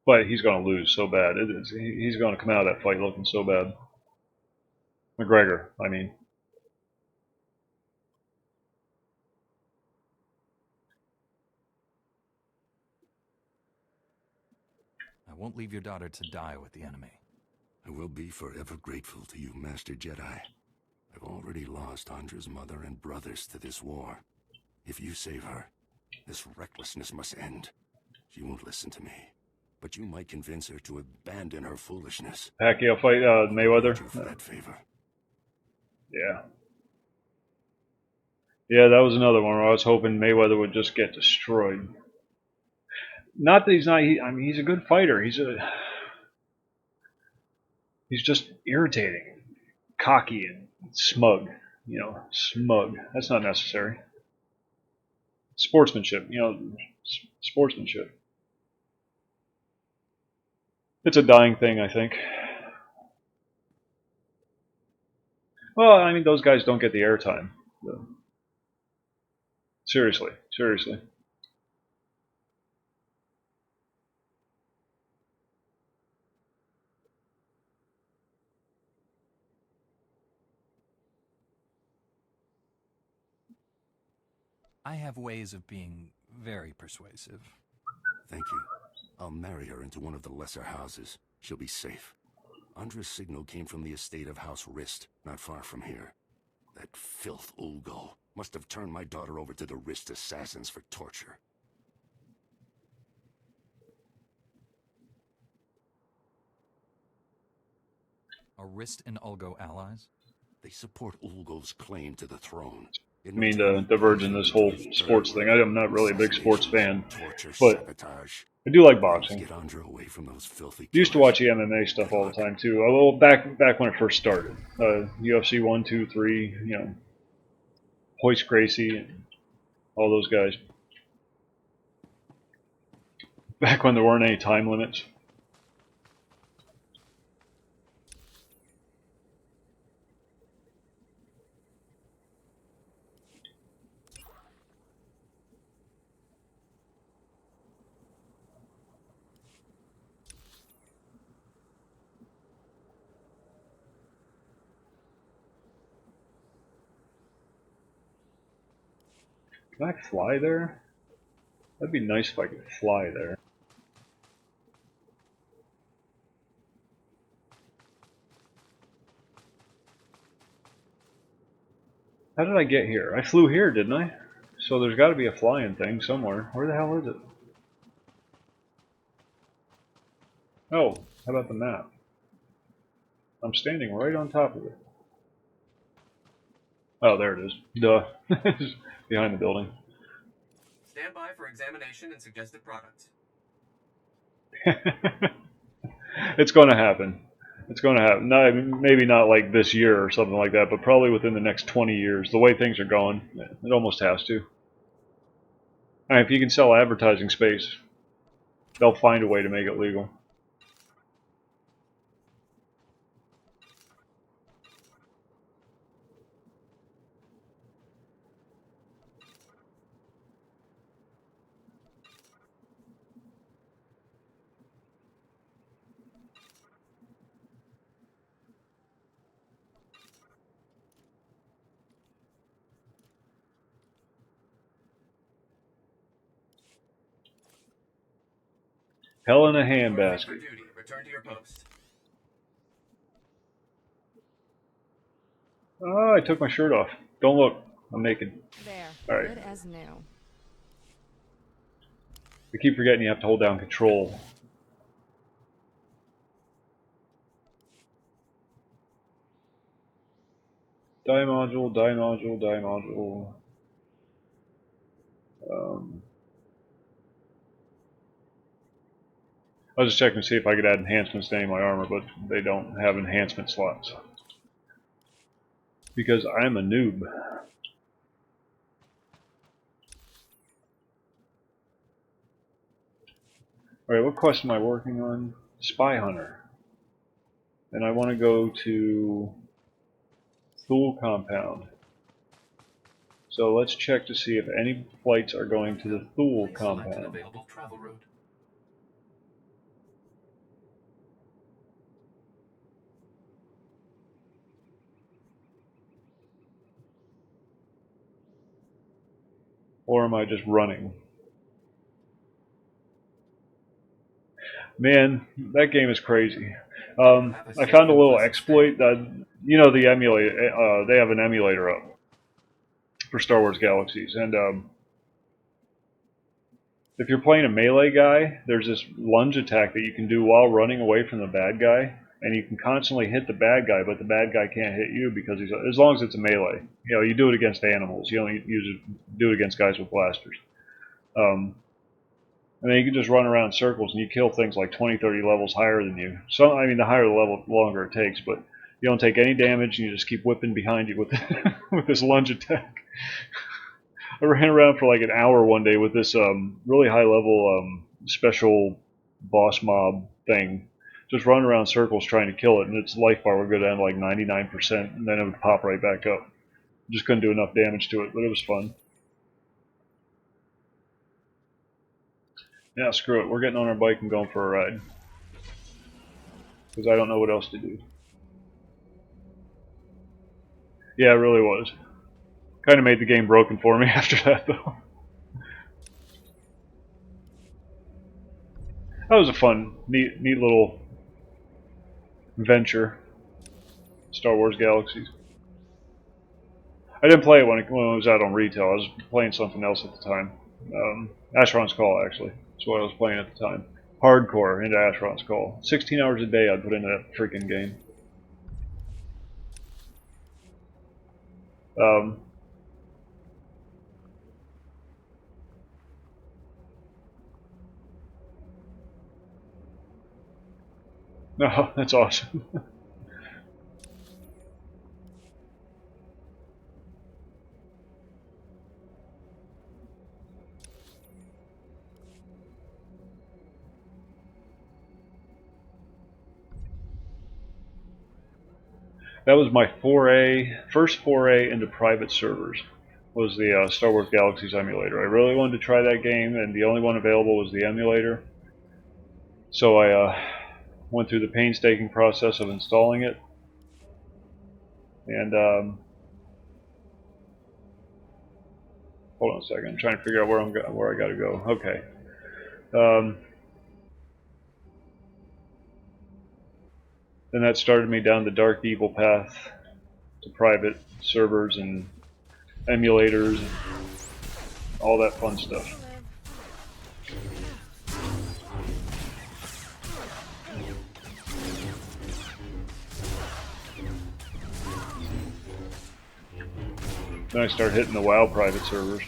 But he's going to lose so bad. He's going to come out of that fight looking so bad. McGregor, I mean. I won't leave your daughter to die with the enemy. I will be forever grateful to you, Master Jedi. I've already lost Andra's mother and brothers to this war. If you save her, this recklessness must end. She won't listen to me. But you might convince her to abandon her foolishness. Pacquiao fight Mayweather. For that favor. Yeah. Yeah, that was another one where I was hoping Mayweather would just get destroyed. Not that he's not. I mean, he's a good fighter. He's just irritating, cocky, and smug. You know, smug. That's not necessary. Sportsmanship. You know, sportsmanship. It's a dying thing, I think. Well, I mean, those guys don't get the airtime. Seriously, seriously. I have ways of being very persuasive. Thank you. I'll marry her into one of the lesser houses. She'll be safe. Andra's signal came from the estate of House Rist, not far from here. That filth Ulgo must have turned my daughter over to the Rist assassins for torture. Are Rist and Ulgo allies? They support Ulgo's claim to the throne. I mean, to diverge in this whole sports thing. I'm not really a big sports fan, but I do like boxing. Get Andra away from those filthy Used to watch the MMA stuff all the time too. Well, back when it first started, UFC 1, 2, 3. You know, Hoist Gracie and all those guys. Back when there weren't any time limits. Can I fly there? That'd be nice if I could fly there. How did I get here? I flew here, didn't I? So there's got to be a flying thing somewhere. Where the hell is it? Oh, how about the map? I'm standing right on top of it. Oh, there it is. Duh. It's behind the building. Stand by for examination and suggested products. It's going to happen. It's going to happen. No, maybe not like this year or something like that, but probably within the next 20 years. The way things are going, it almost has to. I mean, if you can sell advertising space, they'll find a way to make it legal. Hell in a handbasket. Return to your post. Oh, I took my shirt off. Don't look. I'm naked. There. All right. Good as new. I keep forgetting you have to hold down control. Die module, die module, die module. I was just checking to see if I could add enhancements to any of my armor, but they don't have enhancement slots. Because I'm a noob. Alright, what quest am I working on? Spy Hunter. And I want to go to Thule Compound. So let's check to see if any flights are going to the Thule Compound. Available travel route. Or am I just running? Man, that game is crazy. I found a little exploit that, you know, the emulate. They have an emulator up for Star Wars Galaxies, and if you're playing a melee guy, there's this lunge attack that you can do while running away from the bad guy, and you can constantly hit the bad guy, but the bad guy can't hit you because he's, as long as it's a melee. You know, you do it against animals. You don't do it against guys with blasters. And then you can just run around in circles and you kill things like 20, 30 levels higher than you. So, I mean, the higher the level, the longer it takes, but you don't take any damage and you just keep whipping behind you with, with this lunge attack. I ran around for like an hour one day with this really high level special boss mob thing. Just running around in circles trying to kill it, and its life bar would go down to like 99%, and then it would pop right back up. Just couldn't do enough damage to it, but it was fun. Yeah, screw it. We're getting on our bike and going for a ride. Because I don't know what else to do. Yeah, it really was. Kind of made the game broken for me after that, though. That was a fun, neat little venture. Star Wars Galaxies. I didn't play it when it was out on retail. I was playing something else at the time. Asheron's Call, actually. That's what I was playing at the time. Hardcore into Asheron's Call. 16 hours a day I'd put into that freaking game. No, that's awesome. That was my first foray into private servers. Was the Star Wars Galaxies emulator. I really wanted to try that game, and the only one available was the emulator. So I went through the painstaking process of installing it, and hold on a second. I'm trying to figure out where I got to go. Okay. Then that started me down the dark evil path to private servers and emulators and all that fun stuff. Then I started hitting the WoW private servers.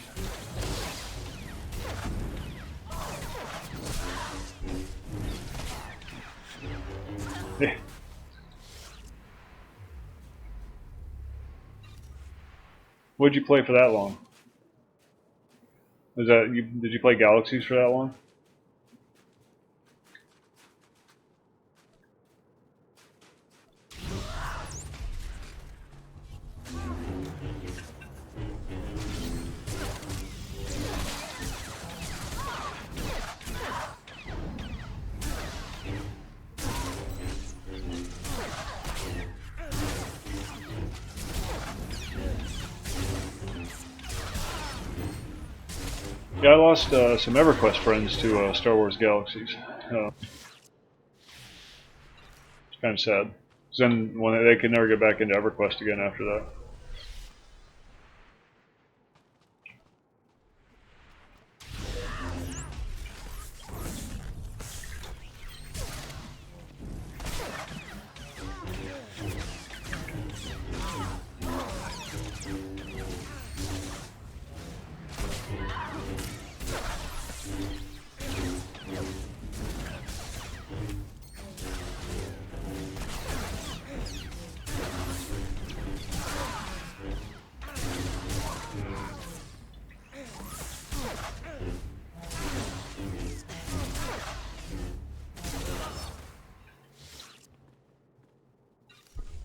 What'd you play for that long? Did you play Galaxies for that long? Yeah, I lost some EverQuest friends to Star Wars Galaxies. It's kind of sad. Then when they could never get back into EverQuest again after that.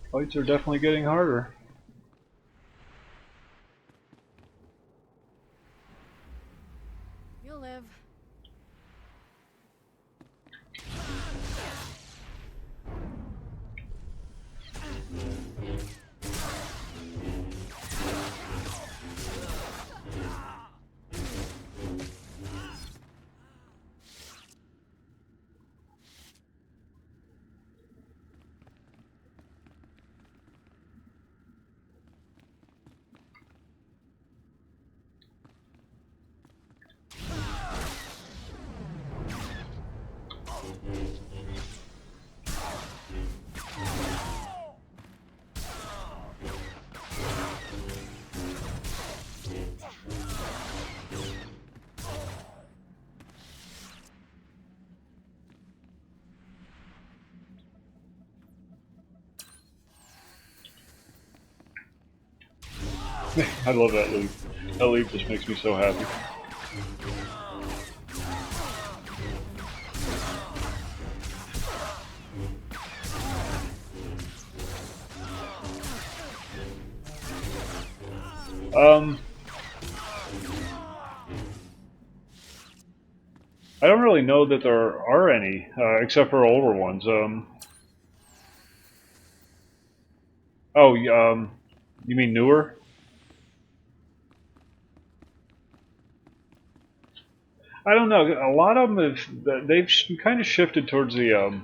Fights are definitely getting harder. You'll live. I love that leap. That leap just makes me so happy. I don't really know that there are any, except for older ones. Oh, you mean newer? I don't know. A lot of them have, they've kind of shifted towards the, a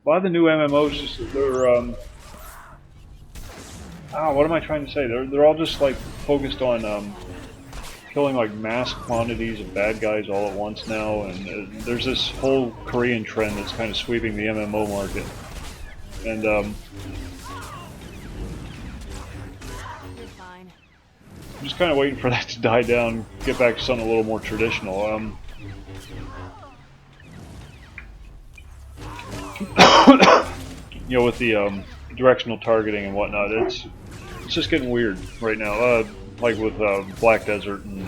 lot of the new MMOs just, they're, what am I trying to say? They're all just like focused on, killing like mass quantities of bad guys all at once now, and there's this whole Korean trend that's kind of sweeping the MMO market. And, I'm just kind of waiting for that to die down, get back to something a little more traditional. You know, with the directional targeting and whatnot, it's just getting weird right now. Like with Black Desert and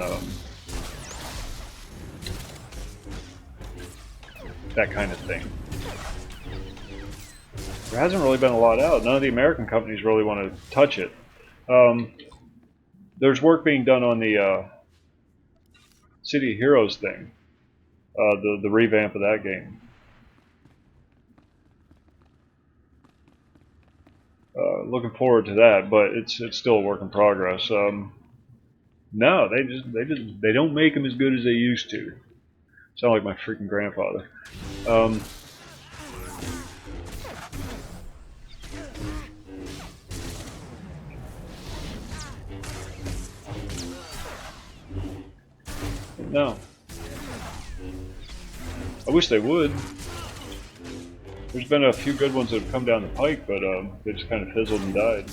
that kind of thing. There hasn't really been a lot out. None of the American companies really want to touch it. There's work being done on the City of Heroes thing, the revamp of that game. Looking forward to that, but it's still a work in progress. No, they don't make them as good as they used to. Sound like my freaking grandfather. No. I wish they would. There's been a few good ones that have come down the pike, but they just kind of fizzled and died.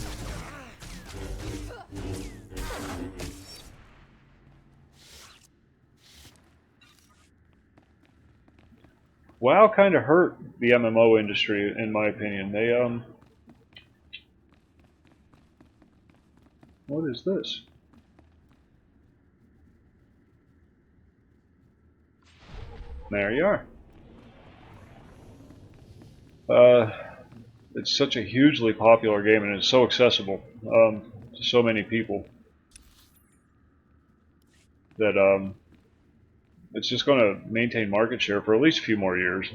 WoW kind of hurt the MMO industry, in my opinion. They, what is this? There you are. It's such a hugely popular game, and it's so accessible to so many people that it's just going to maintain market share for at least a few more years.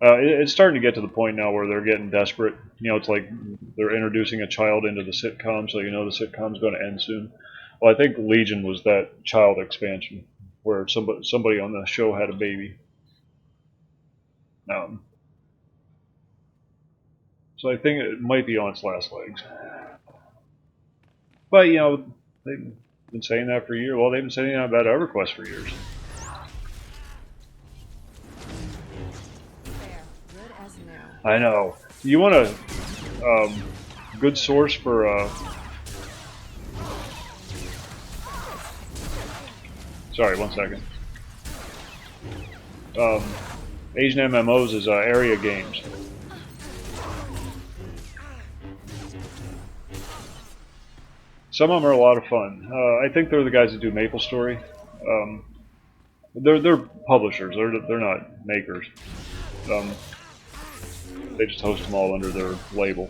It's starting to get to the point now where they're getting desperate. You know, it's like they're introducing a child into the sitcom, so you know the sitcom's going to end soon. Well, I think Legion was that child expansion where somebody on the show had a baby. So I think it might be on its last legs. But, you know, they've been saying that for years. Well, they've been saying that about EverQuest for years. I know. You want a good source for... Sorry, 1 second. Asian MMOs is Area Games. Some of them are a lot of fun. I think they're the guys that do MapleStory. They're publishers. They're not makers. They just host them all under their label.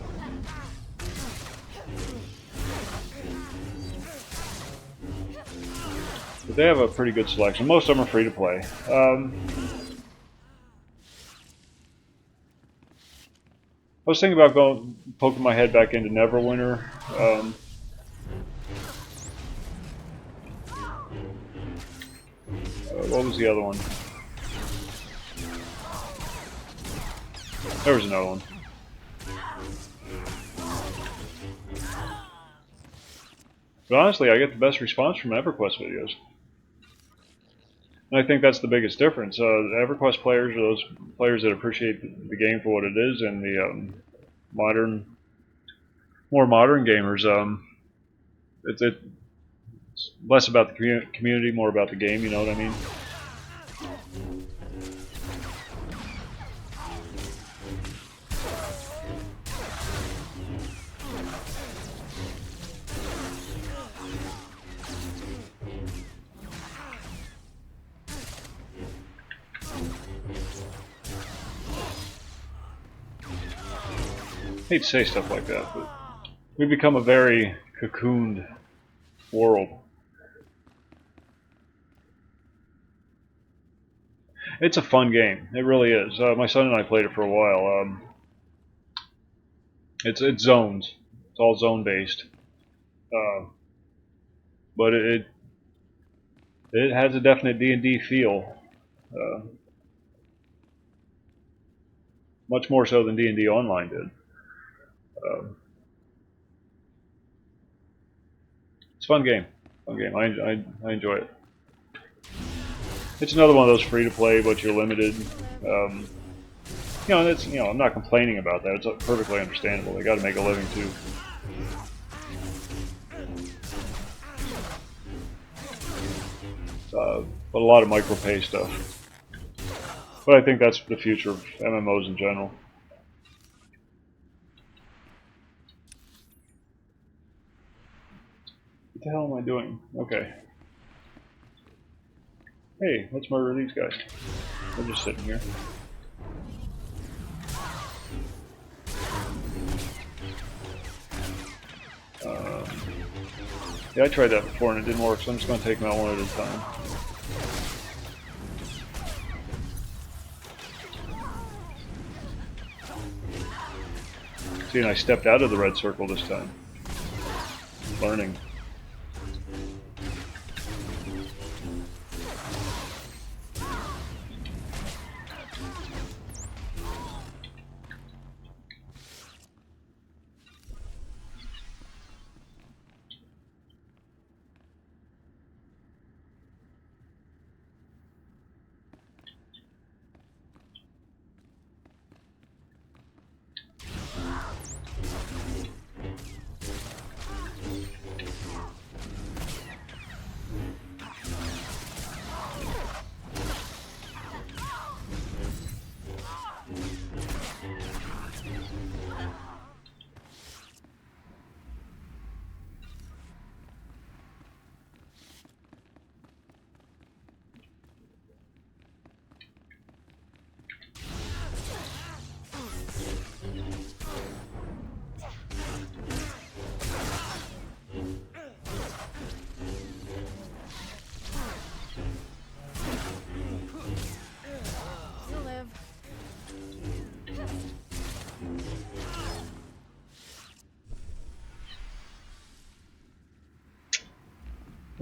But they have a pretty good selection. Most of them are free to play. I was thinking about poking my head back into Neverwinter. What was the other one? There was another one. But honestly, I get the best response from EverQuest videos. And I think that's the biggest difference. EverQuest players are those players that appreciate the game for what it is, and the more modern gamers, it's less about the community, more about the game, you know what I mean? hate to say stuff like that, but we've become a very cocooned world. It's a fun game. It really is. My son and I played it for a while. It's zones. It's all zone based, but it has a definite D&D feel, much more so than D&D Online did. It's a fun game. Fun game. I enjoy it. It's another one of those free to play, but you're limited. You know, that's, you know, I'm not complaining about that. It's perfectly understandable. They got to make a living too. But a lot of micro-pay stuff. But I think that's the future of MMOs in general. What the hell am I doing? Okay. Hey, let's murder these guys. They're just sitting here. Yeah, I tried that before and it didn't work, so I'm just going to take them out one at a time. See, and I stepped out of the red circle this time. Learning.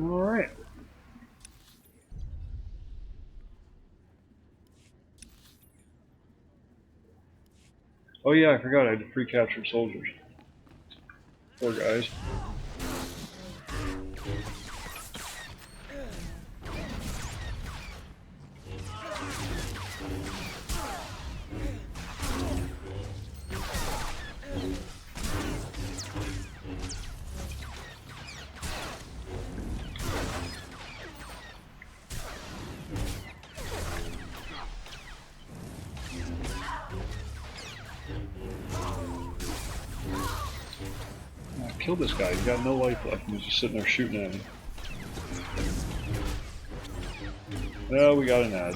Alright. Oh yeah, I forgot I had free captured soldiers. Poor guys. Kill this guy, he's got no life left and he's just sitting there shooting at me. No, we got an ad.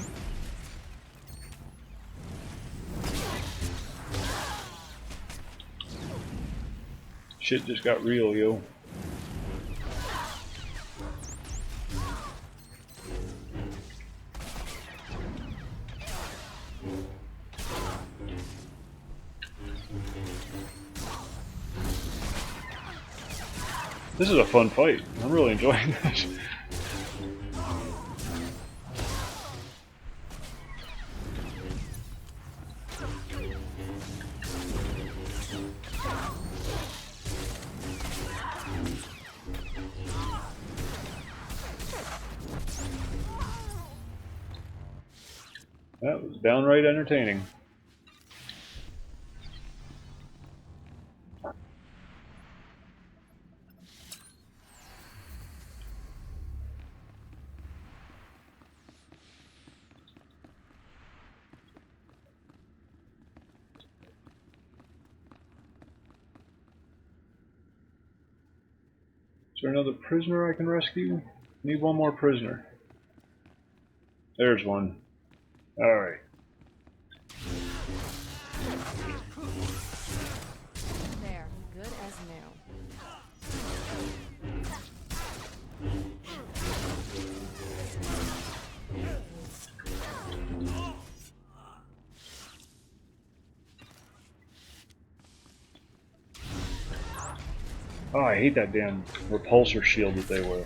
Shit just got real, yo. This is a fun fight. I'm really enjoying this. That was downright entertaining. Is there another prisoner I can rescue? Need one more prisoner. There's one. Alright. Oh, I hate that damn repulsor shield that they wear.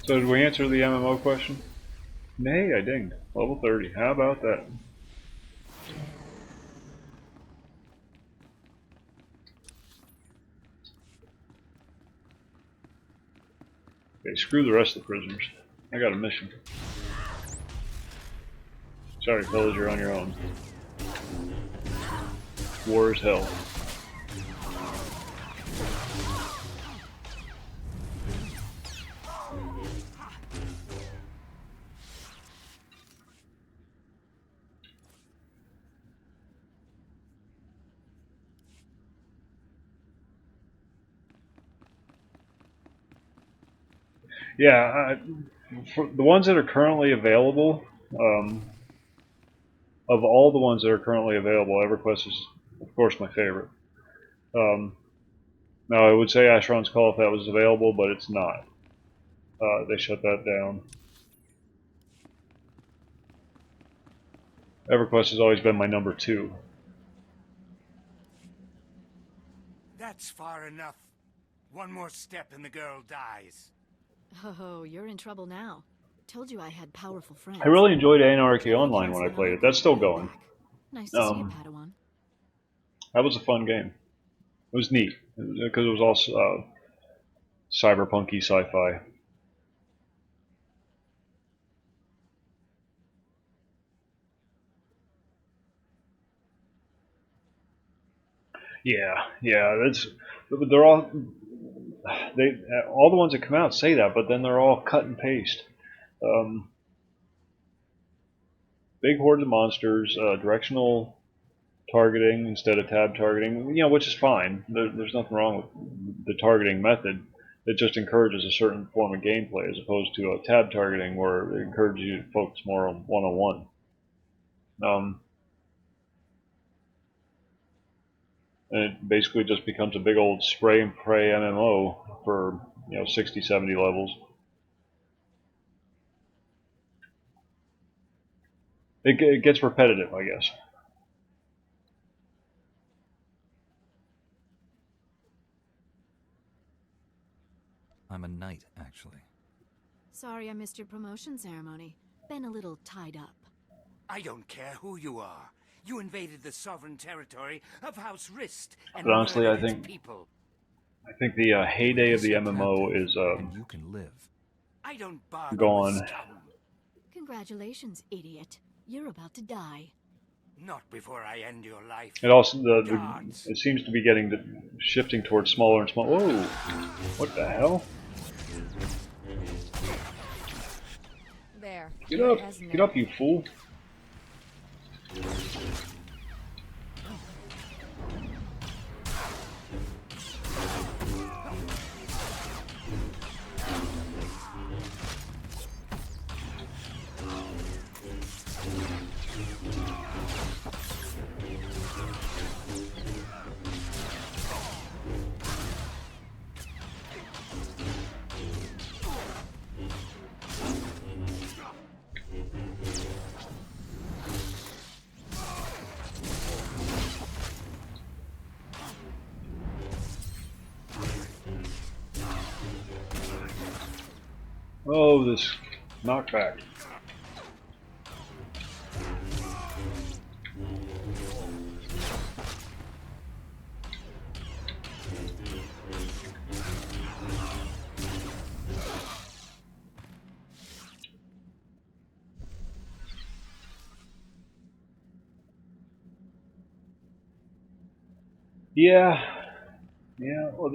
So did we answer the MMO question? Nay, I dinged. Level 30. How about that? Okay, screw the rest of the prisoners. I got a mission. Sorry, fellas, you're on your own. War is hell. Yeah, for the ones that are currently available, of all the ones that are currently available, EverQuest is, of course, my favorite. Now, I would say Asheron's Call if that was available, but it's not. They shut that down. EverQuest has always been my number 2. That's far enough. One more step and the girl dies. Oh, you're in trouble now. Told you I had powerful friends. I really enjoyed Anarchy Online when I played it. That's still going. Nice to see you, Padawan. That was a fun game. It was neat because it was all cyberpunky sci-fi. Yeah, that's. They're all. All the ones that come out say that, but then they're all cut and paste. Big hordes of monsters, directional targeting instead of tab targeting, which is fine. There's nothing wrong with the targeting method. It just encourages a certain form of gameplay as opposed to a tab targeting where it encourages you to focus more on one-on-one. And it basically just becomes a big old spray and pray MMO for 60, 70 levels. It gets repetitive, I guess. I'm a knight, actually. Sorry I missed your promotion ceremony. Been a little tied up. I don't care who you are. You invaded the sovereign territory of House Rist and But honestly, I murdered its think people. the heyday of the MMO is You can live. I don't bargain gone. with scum. Congratulations, idiot. You're about to die. Not before I end your life. It also it seems to be shifting towards smaller and smaller. Whoa! What the hell? There. Get up, you fool! Oh, this knockback. Yeah, yeah. Well,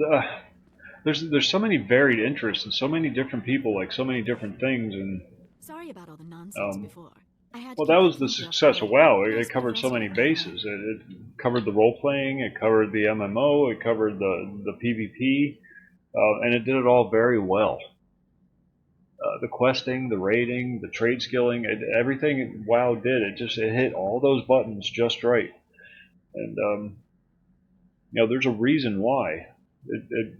there's so many varied interests and so many different people like so many different things, and Sorry about all the nonsense before. I had to well, keep that that was the flunky off success the of way. WoW. It Nice covered so professor, many by the way. bases. It covered the role playing, it covered the MMO, it covered the PvP, and it did it all very well. The questing, the raiding, the trade skilling, everything WoW did, it hit all those buttons just right. And there's a reason why. It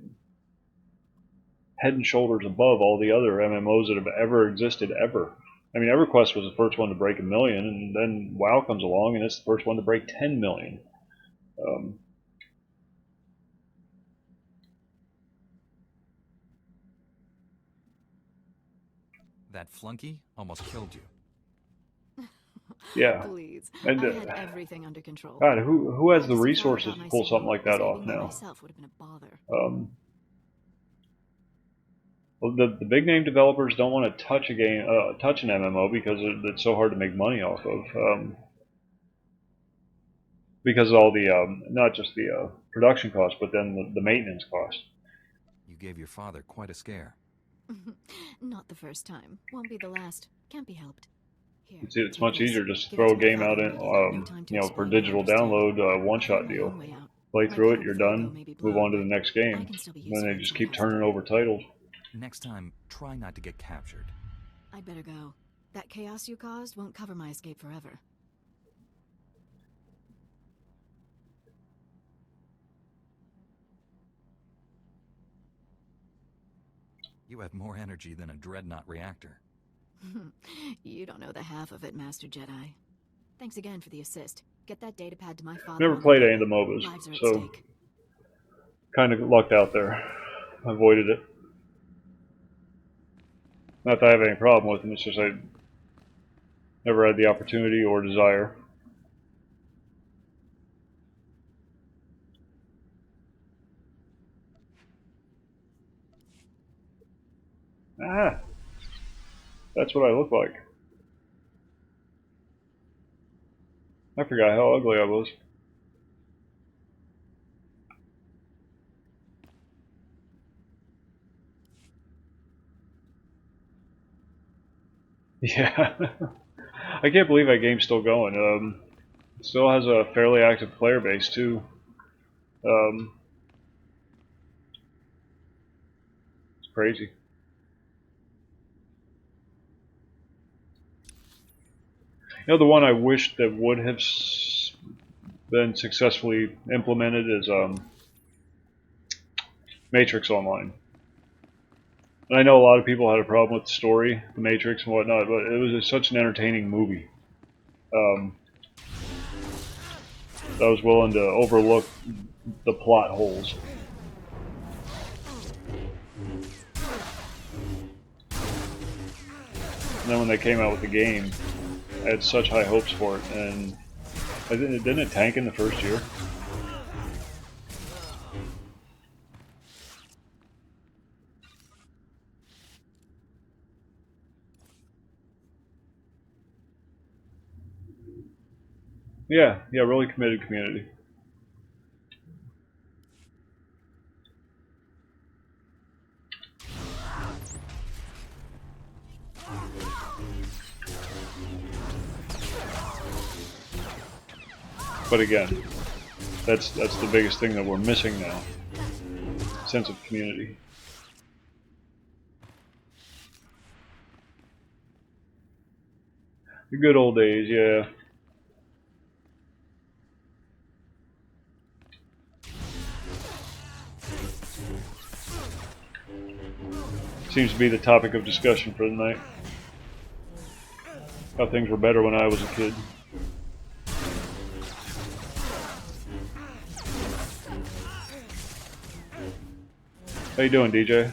head and shoulders above all the other MMOs that have ever existed ever. I mean, EverQuest was the first one to break 1 million, and then WoW comes along, and it's the first one to break 10 million. That flunky almost killed you. Yeah. Please. And, I had everything under control. God, who has the Had to resources survive to without pull my something like that signal. off Saving by now? myself would have been a bother. Well, the big name developers don't want to touch touch an MMO because it's so hard to make money off of. Because of all the not just the production costs, but then the maintenance costs. You gave your father quite a scare. Not the first time. Won't be the last. Can't be helped. Here, It's take much this. easier just to Give it throw a my game father out in, immediately. No time to for explain, digital you'll understand. download, one-shot Find my deal. own way out. Play My through it, code you're with Olgo done, may be move blown, on to the but next I game. can still be And then they useful just in keep some turning over titles. Next time, try not to get captured. I'd better go. That chaos you caused won't cover my escape forever. You have more energy than a dreadnought reactor. You don't know the half of it, Master Jedi. Thanks again for the assist. Get that datapad to my father. Never on played the any of the go. MOBAs, Lives are at so stake. kind of lucked out there. Avoided it. Not that I have any problem with them, it's just I never had the opportunity or desire. Ah, that's what I look like. I forgot how ugly I was. Yeah. I can't believe that game's still going. It still has a fairly active player base, too. It's crazy. You know, the one I wish that would have been successfully implemented is Matrix Online. And I know a lot of people had a problem with the story, the Matrix and whatnot, but it was such an entertaining movie. I was willing to overlook the plot holes. And then when they came out with the game, I had such high hopes for it, and didn't it tank in the first year? Yeah, really committed community. But again, that's the biggest thing that we're missing now. Sense of community. The good old days, yeah. Seems to be the topic of discussion for the night. How things were better when I was a kid. How you doing, DJ?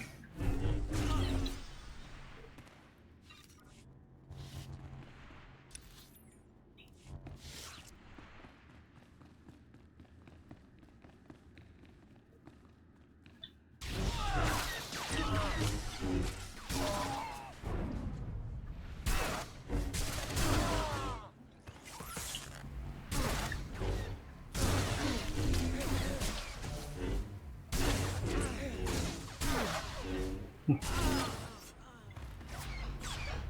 And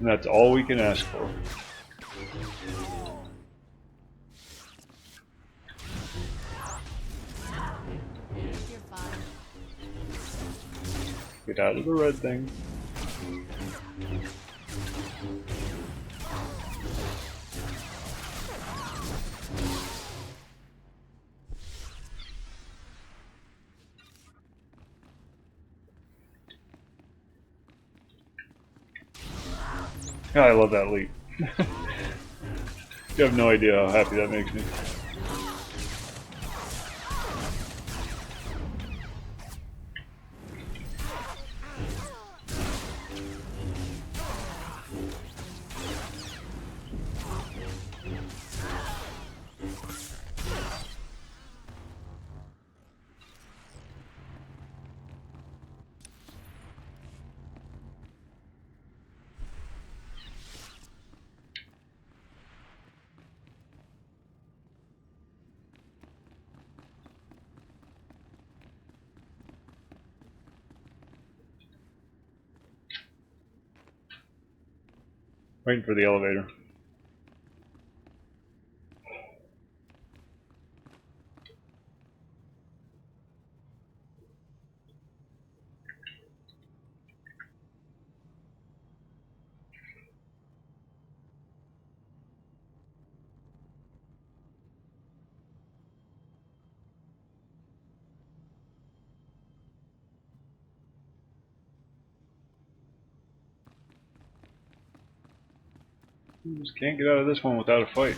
that's all we can ask for. Get out of the red thing. God, I love that leap. You have no idea how happy that makes me. Waiting for the elevator. You just can't get out of this one without a fight.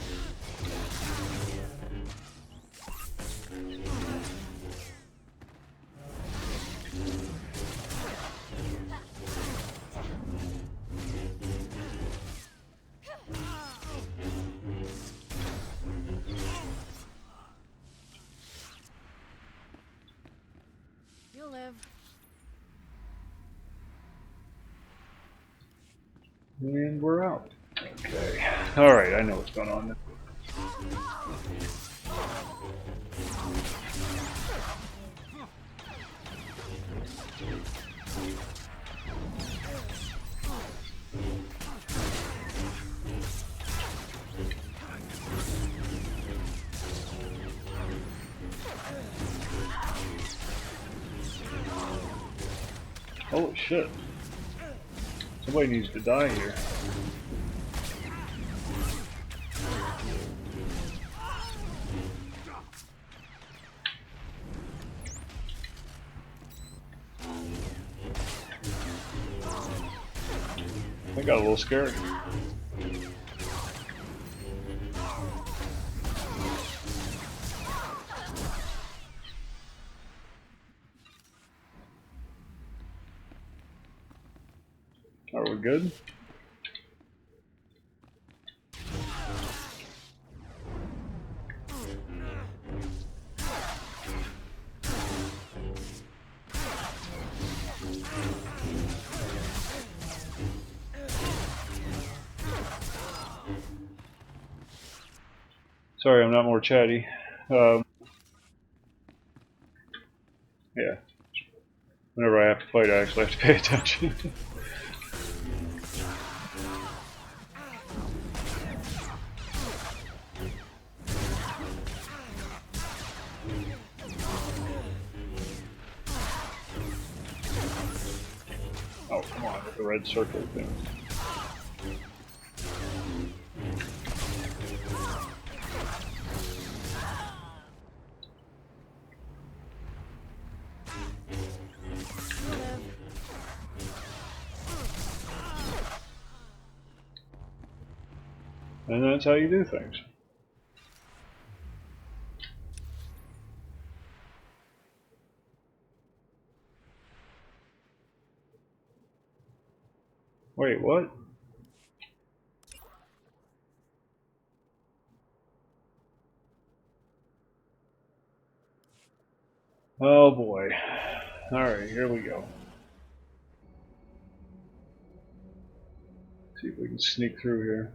You'll live. And we're out. Okay. Alright, I know what's going on. Holy shit. Somebody needs to die here. I got a little scared. Are we good? Sorry, I'm not more chatty. Yeah. Whenever I have to fight, I actually have to pay attention. Oh, come on, with the red circle thing. And that's how you do things. Wait, what? Oh boy. Alright, here we go. See if we can sneak through here.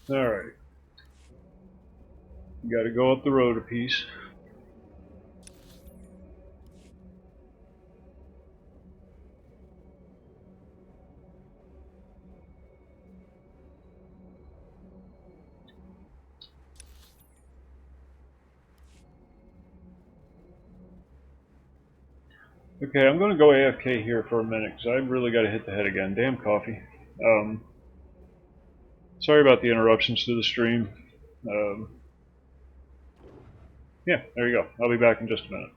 Alright. You got to go up the road a piece. Okay, I'm going to go AFK here for a minute because I really got to hit the head again. Damn coffee. Sorry about the interruptions to the stream. Yeah, there you go. I'll be back in just a minute.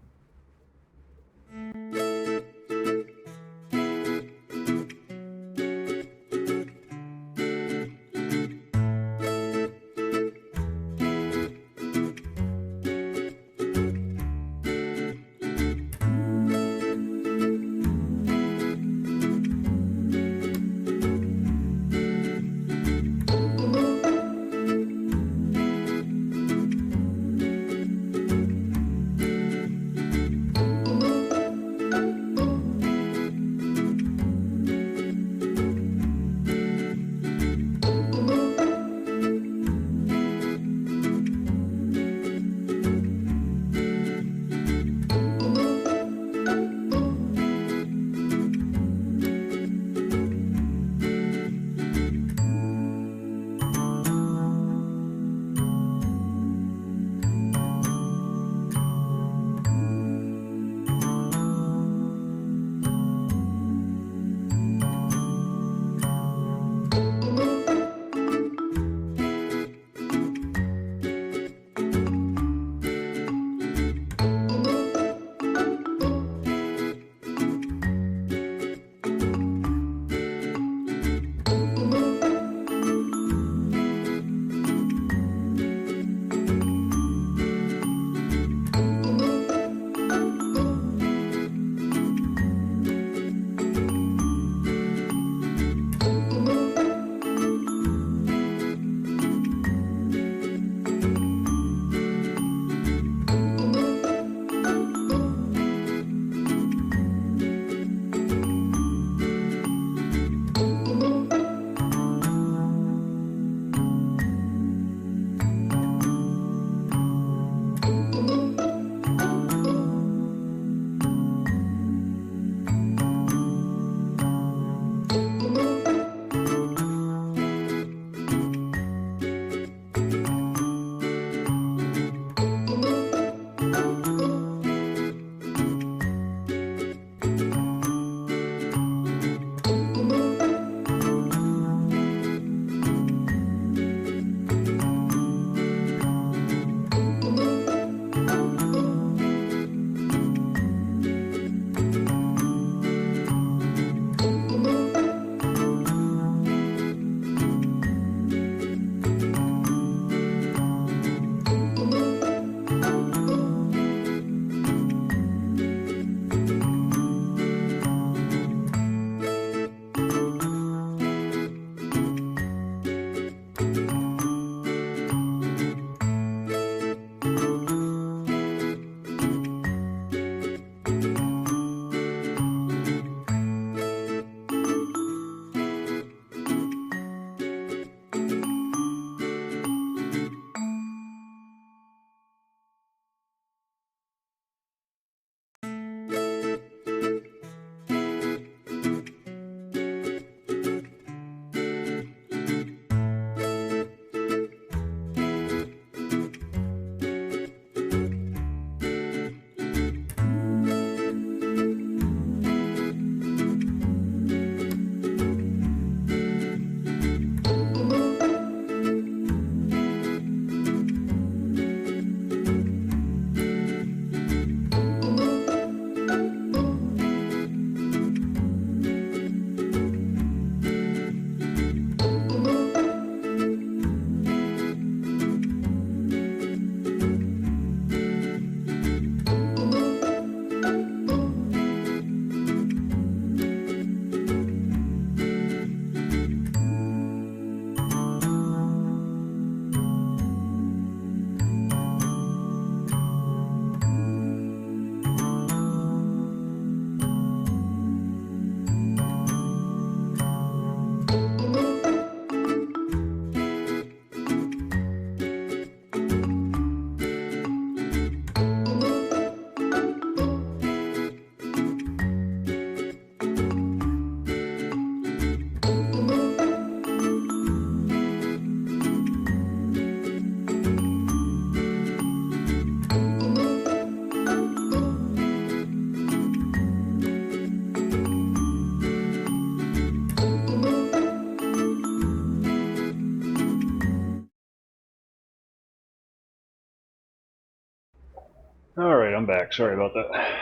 Alright, I'm back. Sorry about that.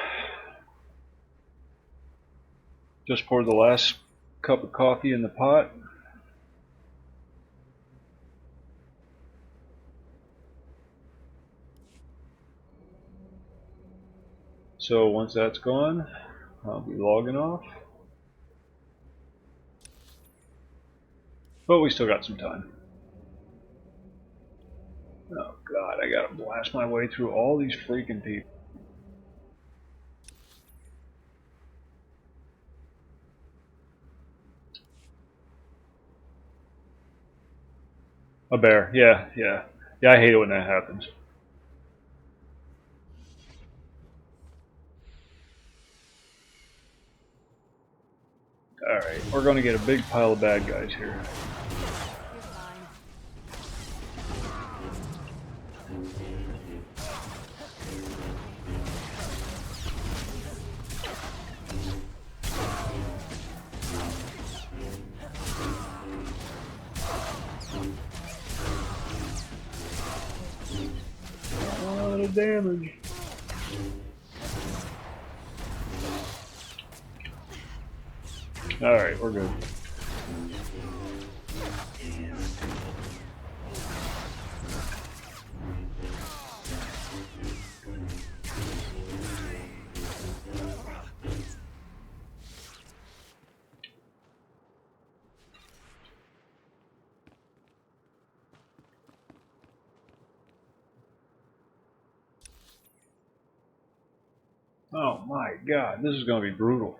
Just poured the last cup of coffee in the pot. So once that's gone, I'll be logging off. But we still got some time. Oh god, I gotta blast my way through all these freaking people. A bear, yeah. Yeah, I hate it when that happens. Alright, we're gonna get a big pile of bad guys here. A lot of damage. Alright, we're good. Oh my god, this is gonna be brutal.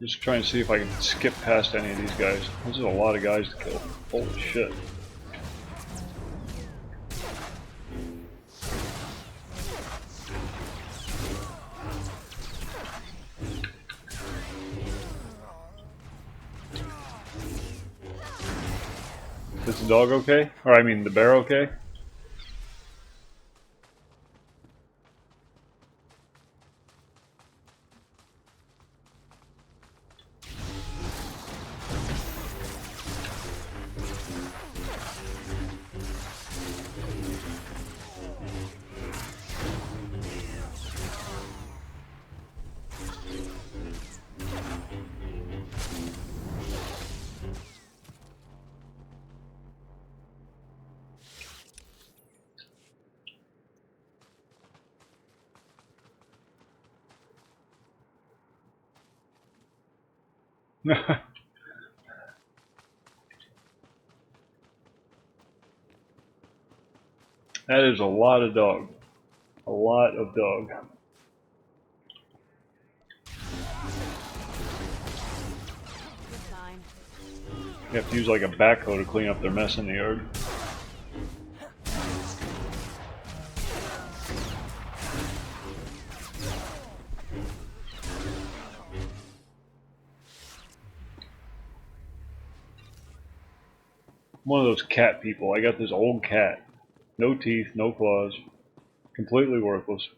Just trying to see if I can skip past any of these guys. This is a lot of guys to kill. Holy shit. Is the dog okay? Or I mean the bear okay? That is a lot of dog. A lot of dog. You have to use like a backhoe to clean up their mess in the yard. I'm one of those cat people. I got this old cat. No teeth, no claws. Completely worthless.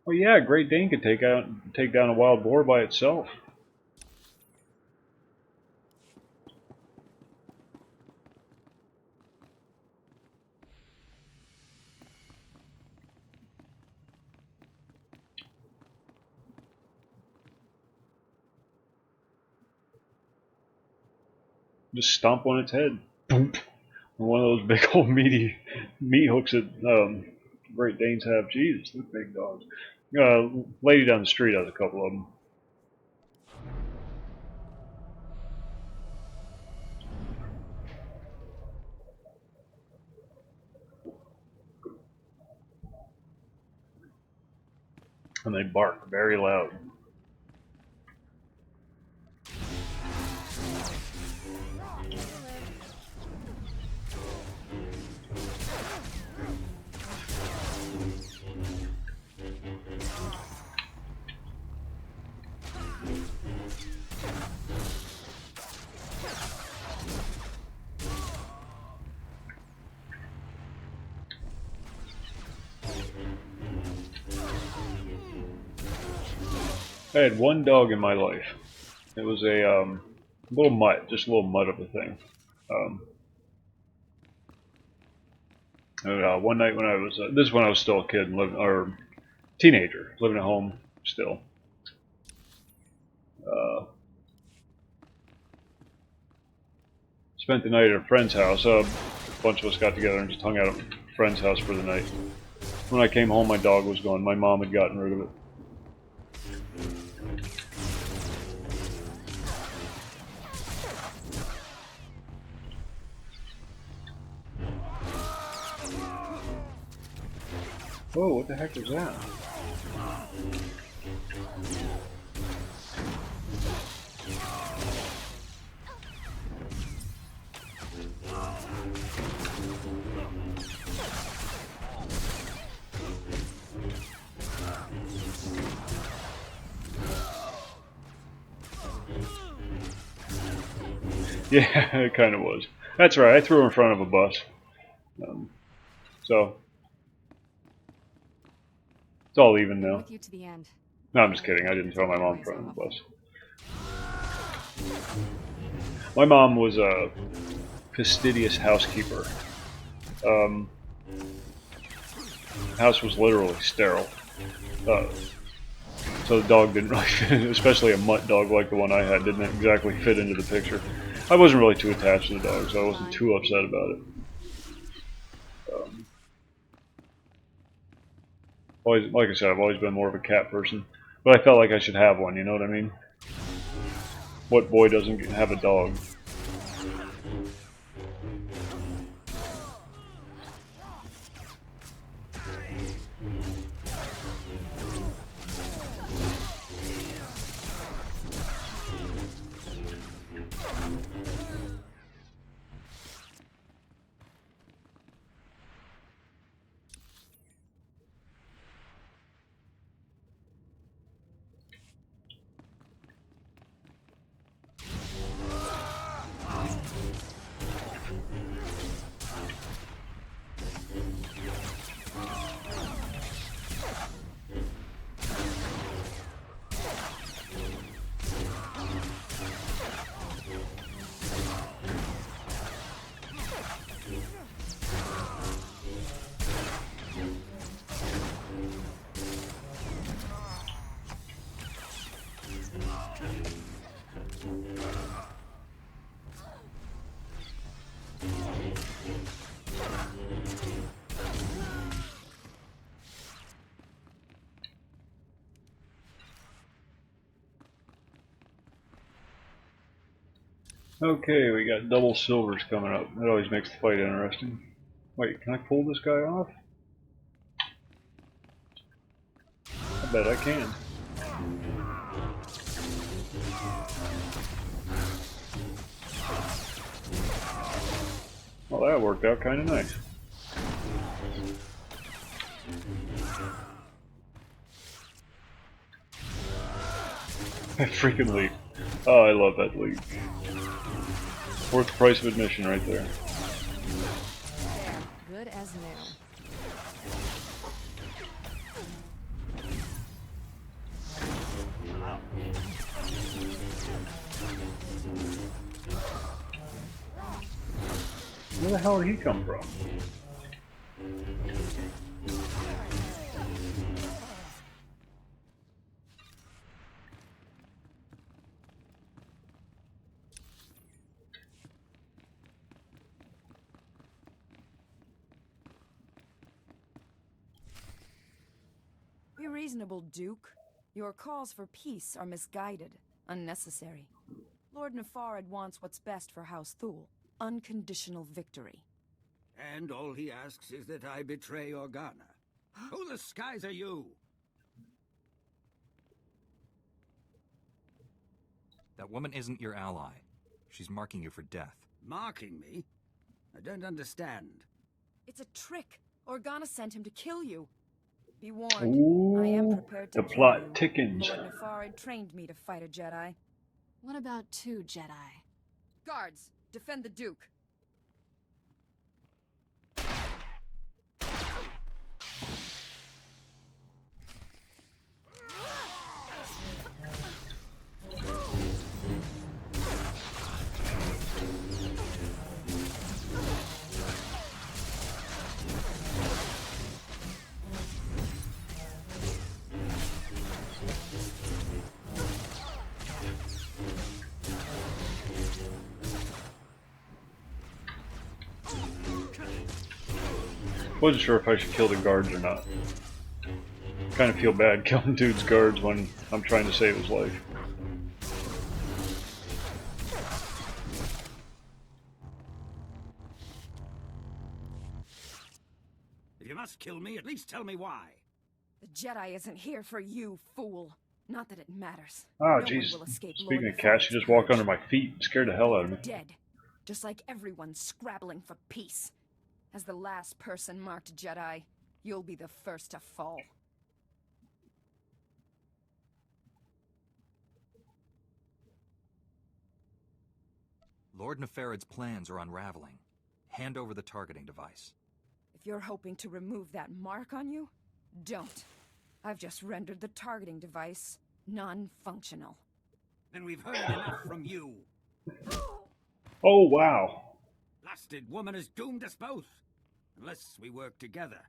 Well, yeah, a Great Dane could take down a wild boar by itself. Just stomp on its head. Boom. One of those big old meaty meat hooks that Great Danes have. Jesus, they're big dogs. Lady down the street has a couple of them. And they bark very loud. I had one dog in my life. It was a little mutt, just a little mutt of a thing. One night when I was, this is when I was still a kid, and or teenager, living at home still. Spent the night at a friend's house. A bunch of us got together and just hung out at a friend's house for the night. When I came home, my dog was gone. My mom had gotten rid of it. Whoa, what the heck was that? Yeah, it kind of was. That's right, I threw her in front of a bus. So, it's all even now. With you to the end. No, I'm just kidding. I didn't throw my mom in front of the bus. My mom was a fastidious housekeeper. House was literally sterile. So the dog didn't really fit in, especially a mutt dog like the one I had didn't exactly fit into the picture. I wasn't really too attached to the dog, so I wasn't too upset about it. Always, like I said, I've always been more of a cat person, but I felt like I should have one. You know what I mean? What boy doesn't have a dog? Okay, we got double silvers coming up. That always makes the fight interesting. Wait, can I pull this guy off? I bet I can. Well, that worked out kind of nice. That freaking leap. Oh, I love that leap. Worth the price of admission right there. Good as new. Where the hell did he come from? Be reasonable, Duke. Your calls for peace are misguided, unnecessary. Lord Nefarad wants what's best for House Thule. Unconditional victory. And all he asks is that I betray Organa. Who the skies are you? That woman isn't your ally. She's marking you for death. Marking me? I don't understand. It's a trick. Organa sent him to kill you. Be warned, Ooh, I am prepared to the kill plot you. thickens. Lord Nefarad trained me to fight a Jedi. What about 2 Jedi? Guards, defend the Duke. Wasn't sure if I should kill the guards or not. Kind of feel bad killing dude's guards when I'm trying to save his life. If you must kill me, at least tell me why. The Jedi isn't here for you, fool. Not that it matters. Oh, no jeez. one will escape Speaking Lord of cats, she just walked Nefert's under my feet and scared the hell out of me. dead. Just like everyone's scrabbling for peace. As the last person marked Jedi, you'll be the first to fall. Lord Neferid's plans are unraveling. Hand over the targeting device. If you're hoping to remove that mark on you, don't. I've just rendered the targeting device non-functional. Then we've heard enough from you. Oh, wow. Blasted woman has doomed us both. Unless we work together.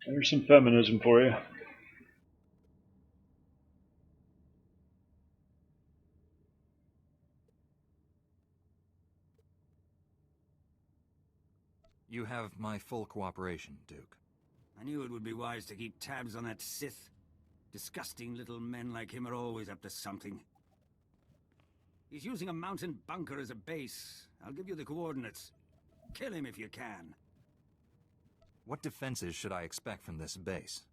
There's some feminism for you. You have my full cooperation, Duke. I knew it would be wise to keep tabs on that Sith. Disgusting little men like him are always up to something. He's using a mountain bunker as a base. I'll give you the coordinates. Kill him if you can. What defenses should I expect from this base?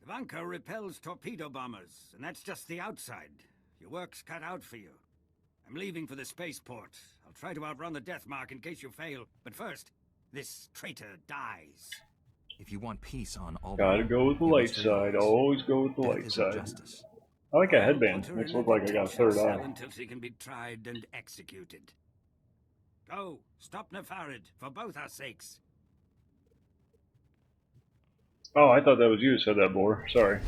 The bunker repels torpedo bombers, and that's just the outside. Your work's cut out for you. I'm leaving for the spaceport. I'll try to outrun the death mark in case you fail. But first, this traitor dies. If you want peace on all, Gotta go with the light side. Always go with the light side. Justice. I like a headband. Makes it look like I got a third eye. Until she can be tried and executed. Go, stop Nefarid, for both our sakes. Oh, I thought that was you who said that, Boar. Sorry.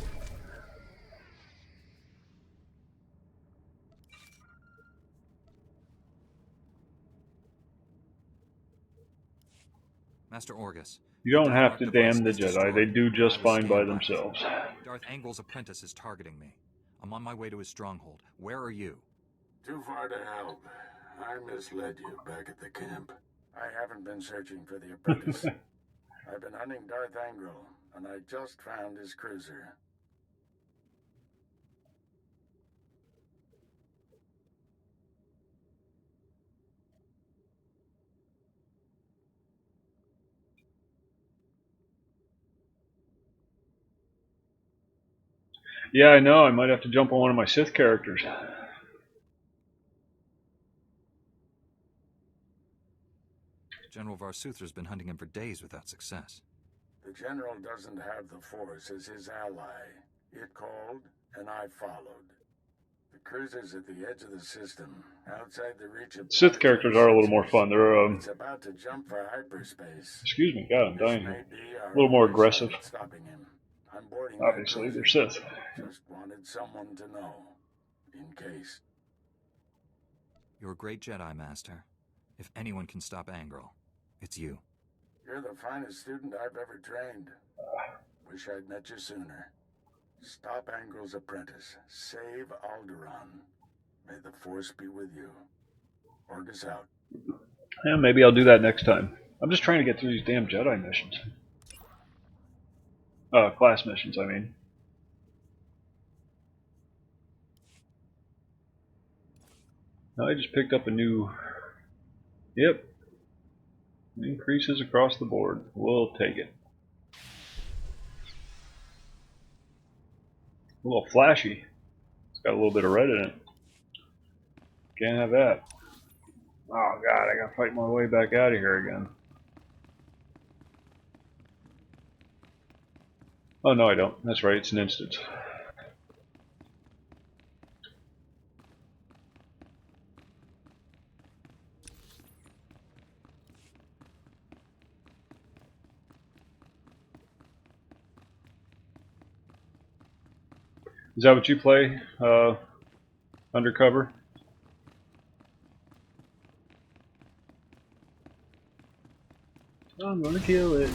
Master Orgus. You don't have to damn the Jedi. They do just fine by themselves. Darth Angle's apprentice is targeting me. I'm on my way to his stronghold. Where are you? Too far to help. I misled you back at the camp. I haven't been searching for the apprentice. I've been hunting Darth Angle, and I just found his cruiser. Yeah, I know. I might have to jump on one of my Sith characters. General Varsuther's been hunting him for days without success. The General doesn't have the Force as his ally. It called, and I followed. The cruiser's at the edge of the system, outside the reach of... Sith characters are a little more fun. They're, It's about to jump for hyperspace. Excuse me, God, I'm dying here. A little more aggressive. Stopping him. I'm boarding Obviously, they're Sith. Just wanted someone to know, in case. You're a great Jedi, Master. If anyone can stop Angrel, it's you. You're the finest student I've ever trained. Wish I'd met you sooner. Stop Angrel's apprentice. Save Alderaan. May the Force be with you. Orgus out. Yeah, maybe I'll do that next time. I'm just trying to get through these damn Jedi missions. Class missions, I mean. Now I just picked up a new... Yep. Increases across the board. We'll take it. A little flashy. It's got a little bit of red in it. Can't have that. Oh god, I gotta fight my way back out of here again. Oh no, I don't. That's right, it's an instance. Is that what you play, undercover? I'm gonna kill it.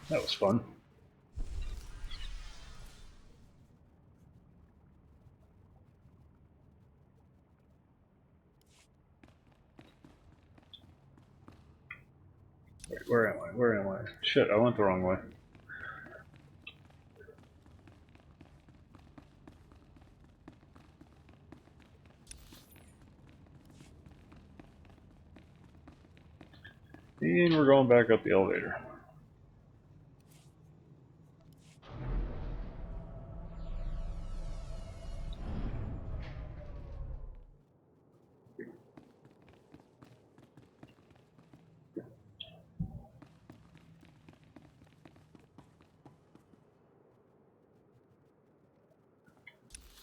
That was fun. Wait, where am I? Where am I? Shit, I went the wrong way. And we're going back up the elevator.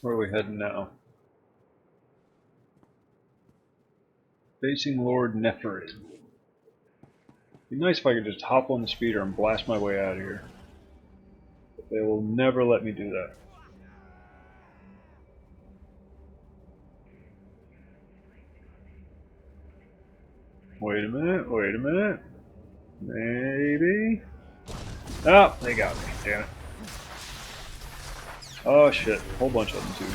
Where are we heading now? Facing Lord Neferin. Be nice if I could just hop on the speeder and blast my way out of here. But they will never let me do that. Wait a minute, wait a minute. Maybe. Oh, they got me, damn it. Oh shit, whole bunch of them too.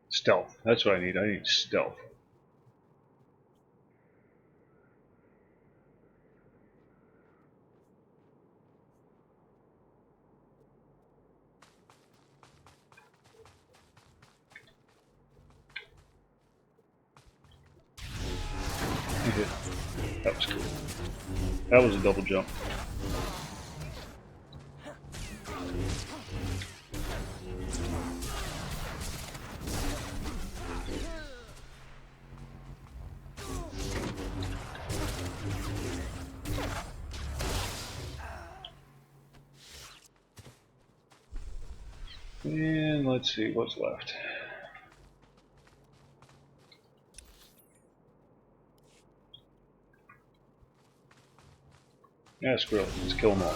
Stealth, that's what I need. I need stealth. That was cool. That was a double jump. And let's see what's left. Yeah, screw it. Let's kill them all.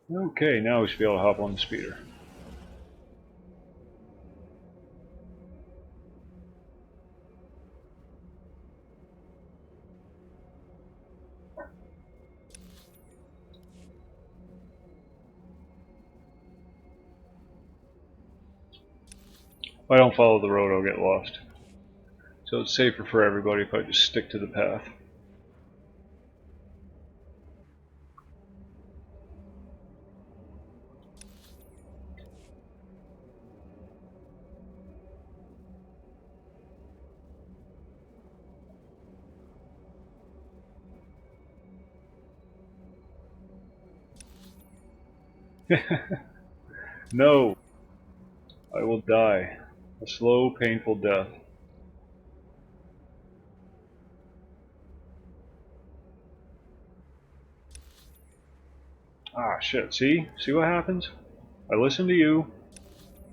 Okay, now we should be able to hop on the speeder. If I don't follow the road, I'll get lost. So it's safer for everybody if I just stick to the path. No! I will die. A slow, painful death. Ah, shit. See? See what happens? I listened to you,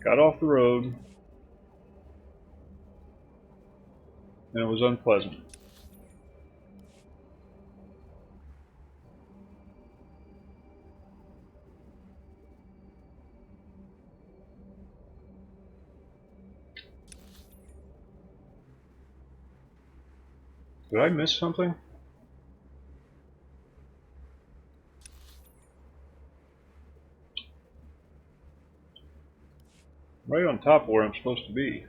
got off the road, and it was unpleasant. Did I miss something? Right on top of where I'm supposed to be.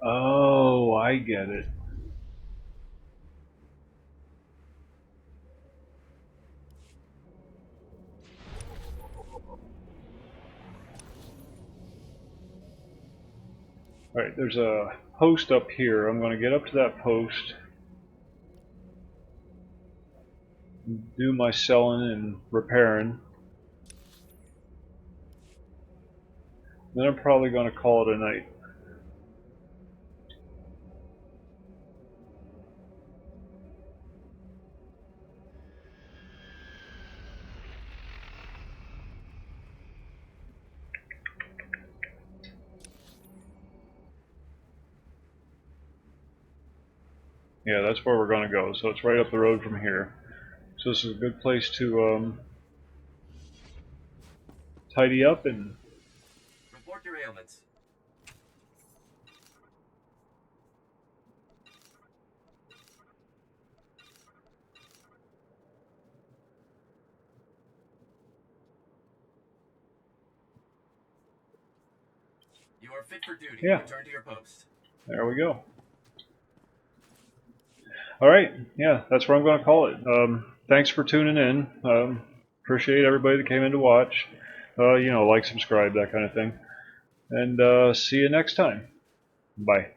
Oh, I get it. Alright, there's a post up here. I'm going to get up to that post, do my selling and repairing. Then I'm probably going to call it a night. Yeah, that's where we're going to go. So it's right up the road from here. So this is a good place to tidy up and... Report your ailments. You are fit for duty. Yeah. Return to your post. There we go. Alright, yeah, that's where I'm going to call it. Thanks for tuning in. Appreciate everybody that came in to watch. You know, like, subscribe, that kind of thing. And see you next time. Bye.